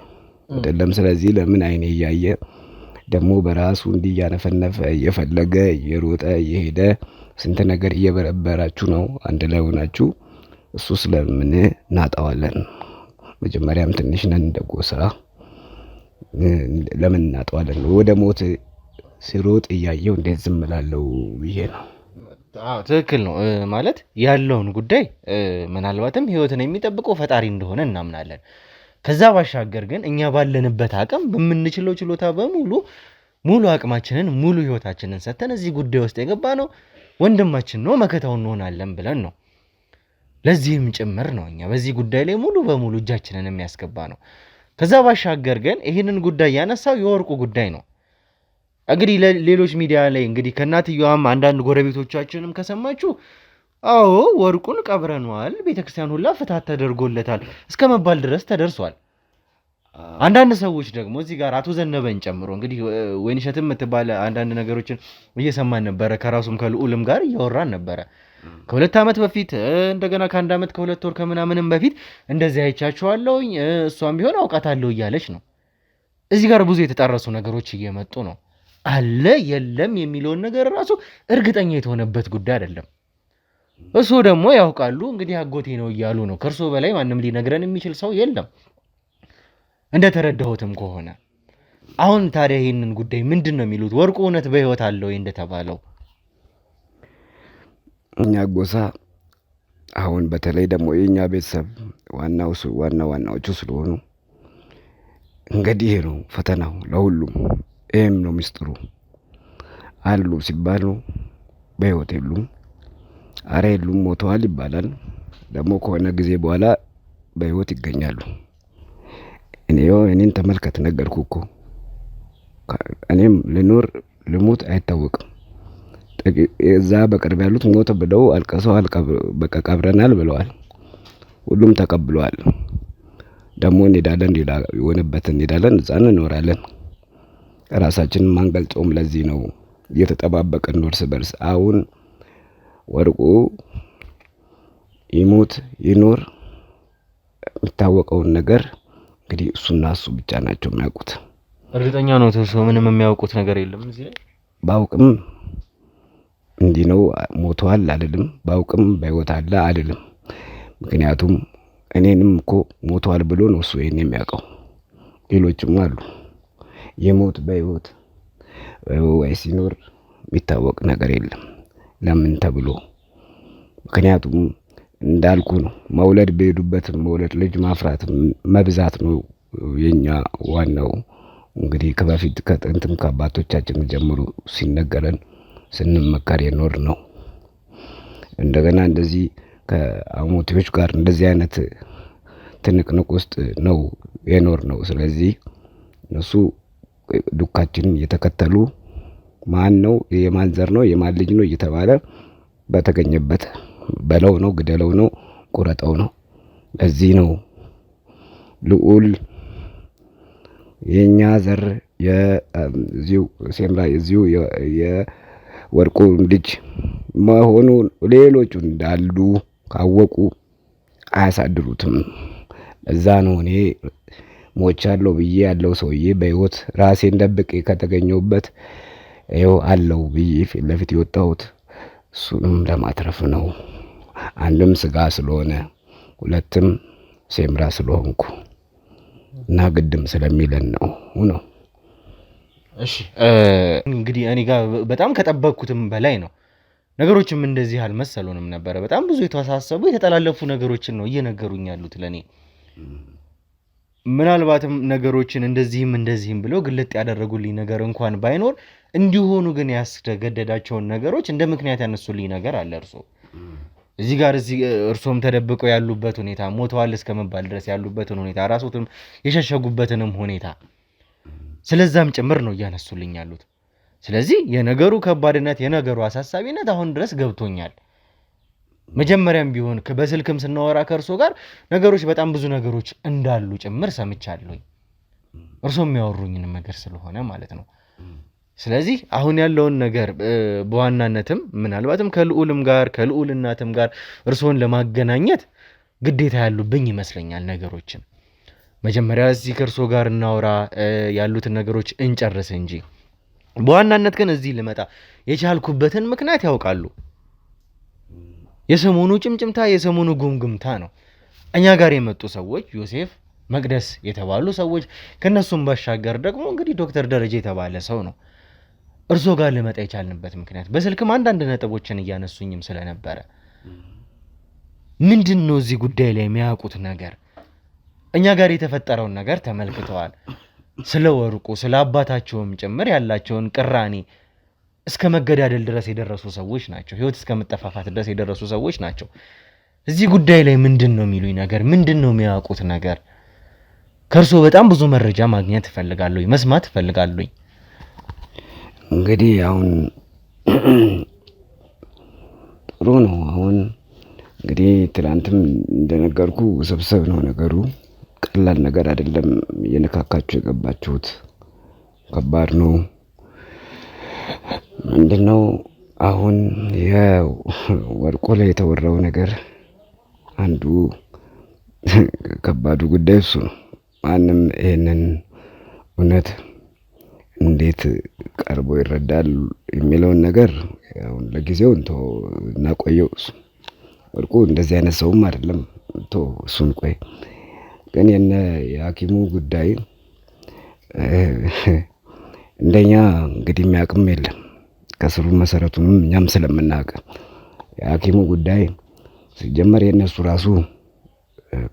አይደለም። ስለዚህ ለምን አይኔ እያየ ደግሞ በራሱ እንዲህ እያነፈነፈ እየፈለገ እየሮጠ እየሄደ ስንት ነገር እየበረበራችሁ ነው አንድ ላይ ሆናችሁ። እሱ ስለምን እናጣዋለን? መጀመሪያም ትንሽ ነን እንደ ጎሳ ለምን እናጣዋለን? ወደ ሞት ሲሮጥ እያየው እንዴት ዝም እላለሁ ብዬ ነው። ትክክል ነው ማለት ያለውን ጉዳይ ምናልባትም ህይወትን የሚጠብቀው ፈጣሪ እንደሆነ እናምናለን። ከዛ ባሻገር ግን እኛ ባለንበት አቅም በምንችለው ችሎታ ሙሉ አቅማችንን ሙሉ ህይወታችንን ሰጥተን እዚህ ጉዳይ ውስጥ የገባ ነው ወንድማችን ነው መከታው እንሆናለን ብለን ነው። ለዚህም ጭምር ነው እኛ በዚህ ጉዳይ ላይ ሙሉ በሙሉ እጃችንን የሚያስገባ ነው። ከዛ ባሻገር ግን ይህንን ጉዳይ ያነሳው የወርቁ ጉዳይ ነው። እንግዲህ ሌሎች ሚዲያ ላይ እንግዲህ ከእናትየዋም አንዳንድ ጎረቤቶቻችንም ከሰማችሁ አዎ ወርቁን ቀብረነዋል፣ ቤተክርስቲያን ሁላ ፍታት ተደርጎለታል እስከ መባል ድረስ ተደርሷል። አንዳንድ ሰዎች ደግሞ እዚህ ጋር አቶ ዘነበን ጨምሮ እንግዲህ ወይንሸትም የምትባል አንዳንድ ነገሮችን እየሰማን ነበረ። ከራሱም ከልዑልም ጋር እያወራን ነበረ። ከ2 ዓመት በፊት እንደገና ከ1 ዓመት ከ2 ወር ከምናምንም በፊት እንደዚህ አይቻቸዋለሁኝ እሷም ቢሆን አውቃታለሁ እያለች ነው። እዚህ ጋር ብዙ የተጣረሱ ነገሮች እየመጡ ነው። አለ የለም የሚለውን ነገር ራሱ እርግጠኛ የተሆነበት ጉዳይ አይደለም። እሱ ደግሞ ያውቃሉ እንግዲህ አጎቴ ነው እያሉ ነው። ከእርሶ በላይ ማንም ሊነግረን የሚችል ሰው የለም እንደተረዳሁትም ከሆነ። አሁን ታዲያ ይህንን ጉዳይ ምንድን ነው የሚሉት? ወርቁ እውነት በህይወት አለ ወይ እንደተባለው? እኛ ጎሳ አሁን በተለይ ደግሞ የእኛ ቤተሰብ ዋናዎቹ ስለሆኑ እንግዲህ ነው ፈተናው ለሁሉም። ይህም ነው ምስጢሩ። አሉ ሲባሉ በህይወት የሉም፣ አረ የሉም ሞተዋል ይባላል። ደግሞ ከሆነ ጊዜ በኋላ በህይወት ይገኛሉ። እኔን ተመልከት፣ ነገርኩ እኮ እኔም ልኖር ልሞት አይታወቅም። እዛ በቅርብ ያሉት ሞት ብለው አልቀሰው በቃ ቀብረናል ብለዋል። ሁሉም ተቀብለዋል። ደግሞ እንሄዳለን፣ ሌላ የሆነበትን እንሄዳለን፣ እዛ እንኖራለን። ራሳችንን ማንገልጸውም ለዚህ ነው እየተጠባበቅን እርስ በርስ። አሁን ወርቁ ይሞት ይኖር የሚታወቀውን ነገር እንግዲህ እሱና እሱ ብቻ ናቸው የሚያውቁት። እርግጠኛ ነው ተሰው ምንም የሚያውቁት ነገር የለም እዚህ ላይ። ባውቅም እንዲህ ነው ሞቷል አልልም፣ ባውቅም በህይወት አለ አልልም። ምክንያቱም እኔንም እኮ ሞቷል ብሎ ነው እሱ ይሄን የሚያውቀው። ሌሎችም አሉ። የሞት በህይወት ወይ ሲኖር የሚታወቅ ነገር የለም። ለምን ተብሎ ምክንያቱም እንዳልኩ ነው። መውለድ በሄዱበት መውለድ ልጅ ማፍራት መብዛት ነው የኛ ዋናው። እንግዲህ ከበፊት ከጥንትም ከአባቶቻችን ጀምሮ ሲነገረን ስንመከር የኖር ነው። እንደገና እንደዚህ ከአሞቴዎች ጋር እንደዚህ አይነት ትንቅንቅ ውስጥ ነው የኖር ነው። ስለዚህ እነሱ ዱካችንን እየተከተሉ ማን ነው የማን ዘር ነው የማን ልጅ ነው እየተባለ በተገኘበት በለው ነው ግደለው ነው ቁረጠው ነው። ለዚህ ነው ልዑል የኛ ዘር የዚሁ ሴምራ የዚሁ የወርቁ ልጅ መሆኑ ሌሎቹ እንዳሉ ካወቁ አያሳድሩትም። እዛ ነው እኔ ሞቻለሁ ብዬ ያለው ሰውዬ በህይወት ራሴን ደብቄ ከተገኘሁበት ይኸው አለው ብዬ ፊት ለፊት የወጣሁት እሱንም ለማትረፍ ነው። አንድም ስጋ ስለሆነ፣ ሁለትም ሴምራ ስለሆንኩ እና ግድም ስለሚለን ነው። እሺ እንግዲህ እኔ ጋር በጣም ከጠበቅኩትም በላይ ነው። ነገሮችም እንደዚህ አልመሰሉንም ነበረ። በጣም ብዙ የተወሳሰቡ የተጠላለፉ ነገሮችን ነው እየነገሩኝ ያሉት ለኔ። ምናልባትም ነገሮችን እንደዚህም ብለው ግልጥ ያደረጉልኝ ነገር እንኳን ባይኖር እንዲሆኑ ግን ያስገደዳቸውን ነገሮች እንደ ምክንያት ያነሱልኝ ነገር አለ። እዚህ ጋር እርሶም ተደብቀው ያሉበት ሁኔታ ሞተዋል እስከመባል ድረስ ያሉበትን ሁኔታ ራስዎትም የሸሸጉበትንም ሁኔታ ስለዛም ጭምር ነው እያነሱልኝ ያሉት። ስለዚህ የነገሩ ከባድነት የነገሩ አሳሳቢነት አሁን ድረስ ገብቶኛል። መጀመሪያም ቢሆን በስልክም ስናወራ ከእርሶ ጋር ነገሮች በጣም ብዙ ነገሮች እንዳሉ ጭምር ሰምቻለሁኝ። እርሶም የሚያወሩኝንም ነገር ስለሆነ ማለት ነው። ስለዚህ አሁን ያለውን ነገር በዋናነትም ምናልባትም ከልዑልም ጋር ከልዑል እናትም ጋር እርሶን ለማገናኘት ግዴታ ያሉብኝ ይመስለኛል ነገሮችን። መጀመሪያ እዚህ ከእርሶ ጋር እናወራ ያሉትን ነገሮች እንጨርስ እንጂ በዋናነት ግን እዚህ ልመጣ የቻልኩበትን ምክንያት ያውቃሉ። የሰሞኑ ጭምጭምታ የሰሞኑ ጉምጉምታ ነው። እኛ ጋር የመጡ ሰዎች ዮሴፍ መቅደስ የተባሉ ሰዎች ከነሱም ባሻገር ደግሞ እንግዲህ ዶክተር ደረጀ የተባለ ሰው ነው። እርሶ ጋር ልመጣ የቻልንበት ምክንያት በስልክም አንዳንድ ነጥቦችን እያነሱኝም ስለነበረ ምንድነው እዚህ ጉዳይ ላይ የሚያውቁት ነገር? እኛ ጋር የተፈጠረውን ነገር ተመልክተዋል። ስለ ወርቁ ስለ አባታቸውም ጭምር ያላቸውን ቅራኔ እስከ መገዳደል ድረስ የደረሱ ሰዎች ናቸው። ህይወት እስከ መጠፋፋት ድረስ የደረሱ ሰዎች ናቸው። እዚህ ጉዳይ ላይ ምንድነው የሚሉኝ ነገር? ምንድነው የሚያውቁት ነገር? ከእርሶ በጣም ብዙ መረጃ ማግኘት እፈልጋለሁ፣ መስማት እፈልጋለሁ። እንግዲህ አሁን ጥሩ ነው። አሁን እንግዲህ ትላንትም እንደነገርኩ ስብስብ ነው ነገሩ፣ ቀላል ነገር አይደለም። የነካካችሁ የገባችሁት ከባድ ነው። ምንድነው አሁን የወርቁ ላይ የተወራው ነገር አንዱ ከባዱ ጉዳይ እሱ ነው። ማንም ይሄንን እውነት እንዴት ቀርቦ ይረዳል የሚለውን ነገር አሁን ለጊዜው እናቆየው። ወርቁ እንደዚህ አይነት ሰውም አይደለም። እሱን ቆይ ግን የሐኪሙ ጉዳይ እንደኛ እንግዲህ የሚያውቅም የለም። ከስሩ መሰረቱንም እኛም ስለምናውቅ የሐኪሙ ጉዳይ ሲጀመር የነሱ ራሱ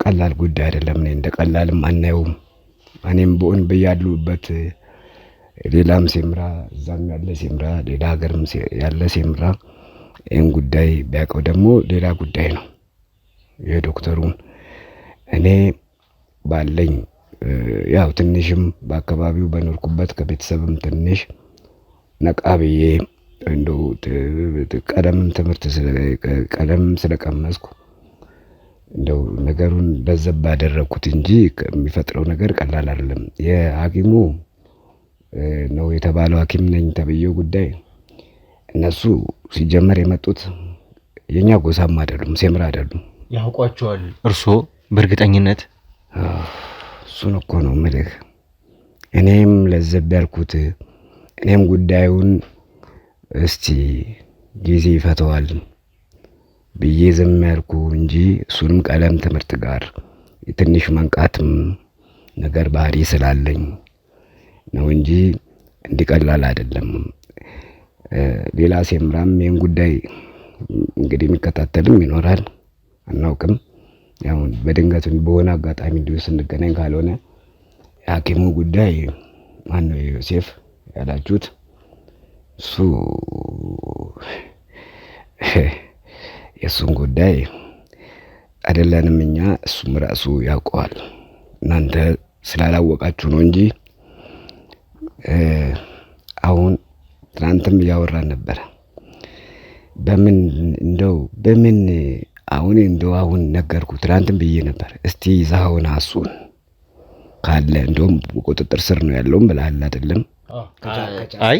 ቀላል ጉዳይ አይደለም። እንደ ቀላልም አናየውም። እኔም በእውን በያሉበት ሌላም ሴምራ እዛም ያለ ሴምራ ሌላ ሀገርም ያለ ሴምራ ይህን ጉዳይ ቢያውቀው ደግሞ ሌላ ጉዳይ ነው። የዶክተሩን እኔ ባለኝ ያው ትንሽም በአካባቢው በኖርኩበት ከቤተሰብም ትንሽ ነቃ ብዬ እንደው ቀደም ስለቀመስኩ እንደው ነገሩን ለዘብ ባደረኩት እንጂ የሚፈጥረው ነገር ቀላል አይደለም። የሐኪሙ ነው የተባለው ሐኪም ነኝ ተብዬው ጉዳይ እነሱ ሲጀመር የመጡት የኛ ጎሳም አይደሉም፣ ሴምራ አይደሉም። ያውቋቸዋል እርሶ በእርግጠኝነት? እሱን እኮ ነው የምልህ። እኔም ለዘብ ያልኩት እኔም ጉዳዩን እስቲ ጊዜ ይፈተዋል ብዬ ዝም ያልኩ እንጂ እሱንም ቀለም ትምህርት ጋር ትንሽ መንቃትም ነገር ባህሪ ስላለኝ ነው እንጂ እንዲቀላል አይደለም። ሌላ ሴምራም ይሄን ጉዳይ እንግዲህ የሚከታተልም ይኖራል አናውቅም። ያው በድንገት በሆነ አጋጣሚ እንዲሁ ስንገናኝ ካልሆነ የሐኪሙ ጉዳይ ማነው ዮሴፍ ያላችሁት እሱ የሱን ጉዳይ አይደለንም እኛ እሱም ራሱ ያውቀዋል። እናንተ ስላላወቃችሁ ነው እንጂ አሁን ትናንትም እያወራን ነበር። በምን አሁን ነገርኩ። ትናንትም ብዬ ነበር እስቲ ይዛውና እሱን ካለ እንደውም ቁጥጥር ስር ነው ያለውም ብለሃል አይደለም? አይ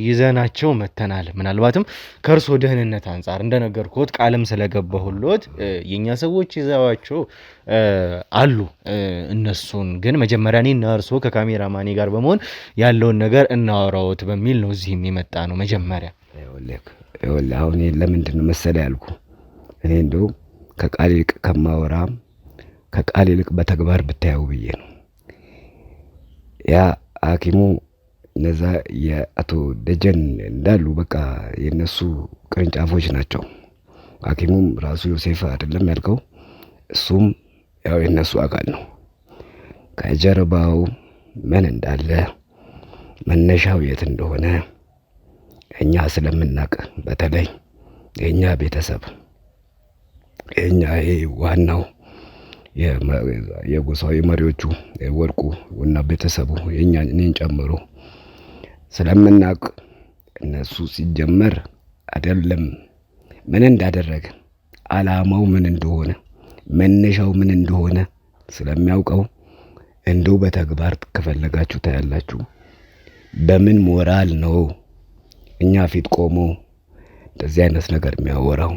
ይዘናቸው መተናል። ምናልባትም ከእርሶ ደህንነት አንጻር እንደነገርኩት ቃልም ስለገባሁሎት የኛ ሰዎች ይዘዋቸው አሉ። እነሱን ግን መጀመሪያ እኔና እርሶ ከካሜራማኔ ጋር በመሆን ያለውን ነገር እናወራዎት በሚል ነው እዚህም የመጣ ነው። መጀመሪያ ይኸውልህ አሁን ለምንድን ነው መሰለህ ያልኩ እኔ እንደው ከቃል ይልቅ ከማወራ ከቃል ይልቅ በተግባር ብታየው ብዬ ነው። ያ ሐኪሙ እነዛ የአቶ ደጀን እንዳሉ በቃ የነሱ ቅርንጫፎች ናቸው። ሐኪሙም ራሱ ዮሴፍ አይደለም ያልከው እሱም ያው የነሱ አካል ነው። ከጀርባው ምን እንዳለ መነሻው የት እንደሆነ እኛ ስለምናውቅ በተለይ የኛ ቤተሰብ የኛ ዋናው የጎሳዊ መሪዎቹ ወርቁ እና ቤተሰቡ እኔን ጨምሮ ስለምናውቅ እነሱ ሲጀመር አይደለም ምን እንዳደረገ አላማው ምን እንደሆነ መነሻው ምን እንደሆነ ስለሚያውቀው እንደው በተግባር ከፈለጋችሁ ታያላችሁ። በምን ሞራል ነው እኛ ፊት ቆሞ እንደዚህ አይነት ነገር የሚያወራው?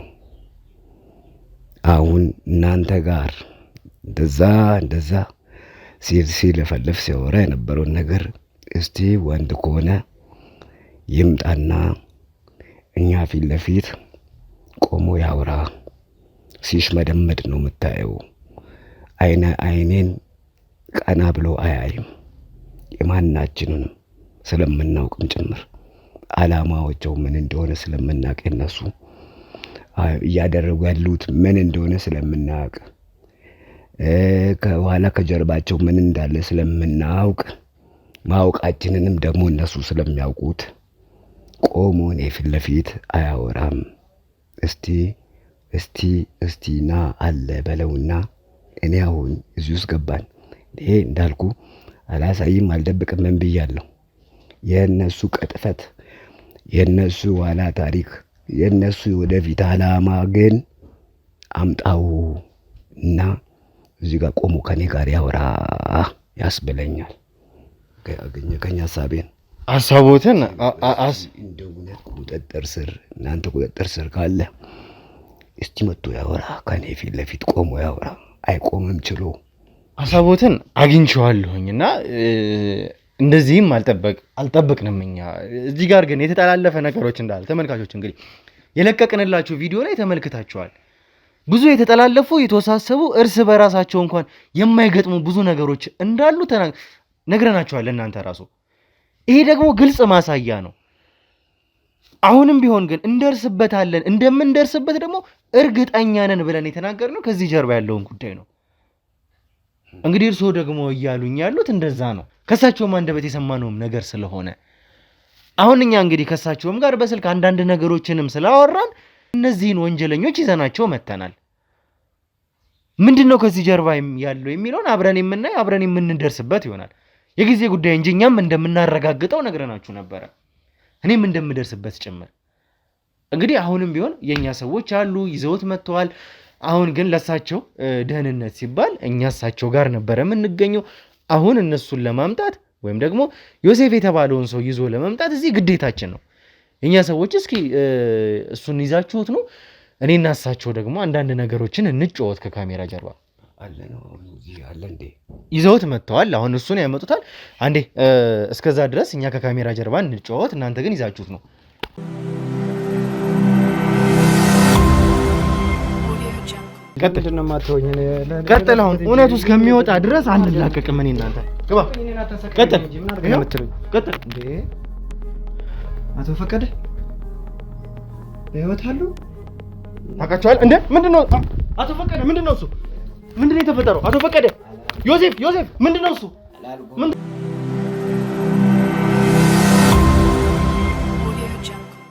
አሁን እናንተ ጋር እንደዛ ሲለፈልፍ ሲያወራ የነበረውን ነገር እስቲ ወንድ ከሆነ ይምጣና እኛ ፊት ለፊት ቆሞ ያውራ። ሲሽመደመድ ነው የምታየው። አይኔን ቀና ብሎ አያይም። የማናችንንም ስለምናውቅም ጭምር አላማቸው ምን እንደሆነ ስለምናውቅ እነሱ እያደረጉ ያሉት ምን እንደሆነ ስለምናውቅ ከኋላ ከጀርባቸው ምን እንዳለ ስለምናውቅ ማውቃችንንም ደግሞ እነሱ ስለሚያውቁት ቆሞ እኔ ፊት ለፊት አያወራም። እስቲ ና አለ በለውና እኔ አሁን እዚህ ውስጥ ገባን። ይሄ እንዳልኩ አላሳይም አልደብቅም ምን ብያለሁ። የነሱ ቅጥፈት የነሱ ዋላ ታሪክ የነሱ ወደፊት አላማ ግን አምጣው እና እዚህ ጋር ቆሞ ከኔ ጋር ያወራ ያስብለኛል። ከኛ ሐሳቦትን እንደው ቁጥጥር ስር እናንተ ቁጥጥር ስር ካለ እስቲ መጥቶ ያወራ ከኔ ፊት ለፊት ቆሞ ያወራ። አይቆምም ችሎ ሐሳቦትን አግኝቼዋለሁኝና እንደዚህም አልጠበቅንም እኛ። እዚህ ጋር ግን የተጠላለፈ ነገሮች እንዳለ ተመልካቾች እንግዲህ የለቀቅንላችሁ ቪዲዮ ላይ ተመልክታችኋል። ብዙ የተጠላለፉ የተወሳሰቡ እርስ በራሳቸው እንኳን የማይገጥሙ ብዙ ነገሮች እንዳሉ ነግረናችኋል እናንተ ራሱ። ይሄ ደግሞ ግልጽ ማሳያ ነው። አሁንም ቢሆን ግን እንደርስበታለን፣ እንደምንደርስበት ደግሞ እርግጠኛ ነን ብለን የተናገርነው ከዚህ ጀርባ ያለውን ጉዳይ ነው። እንግዲህ እርስዎ ደግሞ እያሉኝ ያሉት እንደዛ ነው። ከሳቸውም አንደበት የሰማነውም ነገር ስለሆነ አሁን እኛ እንግዲህ ከሳቸውም ጋር በስልክ አንዳንድ ነገሮችንም ስላወራን እነዚህን ወንጀለኞች ይዘናቸው መተናል። ምንድነው ከዚህ ጀርባ ያለው የሚለውን አብረን የምናይ አብረን የምንደርስበት ይሆናል። የጊዜ ጉዳይ እንጂ እኛም እንደምናረጋግጠው ነግረናችሁ ነበረ፣ እኔም እንደምደርስበት ጭምር። እንግዲህ አሁንም ቢሆን የኛ ሰዎች አሉ፣ ይዘውት መጥተዋል። አሁን ግን ለሳቸው ደህንነት ሲባል እኛ እሳቸው ጋር ነበረ የምንገኘው። አሁን እነሱን ለማምጣት ወይም ደግሞ ዮሴፍ የተባለውን ሰው ይዞ ለማምጣት እዚህ ግዴታችን ነው። የኛ ሰዎች እስኪ እሱን ይዛችሁት ነው እኔና እሳቸው ደግሞ አንዳንድ ነገሮችን እንጫወት ከካሜራ ጀርባ አለ ነው እዚህ አለ እንዴ ይዘውት መጥተዋል። አሁን እሱን ያመጡታል። አንዴ እስከዛ ድረስ እኛ ከካሜራ ጀርባ እንጫወት፣ እናንተ ግን ይዛችሁት ነው። ቀጥል ነው ማተወኝ ቀጥል። አሁን እውነቱ እስከሚወጣ ድረስ አንላቀቅም። እኔ እናንተ ግባ። ቀጥል ቀጥል። እንዴ አቶ ፈቀደ በህይወት አሉ ታውቃቸዋል እንዴ? ምንድነው አቶ ፈቀደ? ምንድነው እሱ? ምንድነው የተፈጠረው? አቶ ፈቀደ ዮሴፍ ምንድነው እሱ?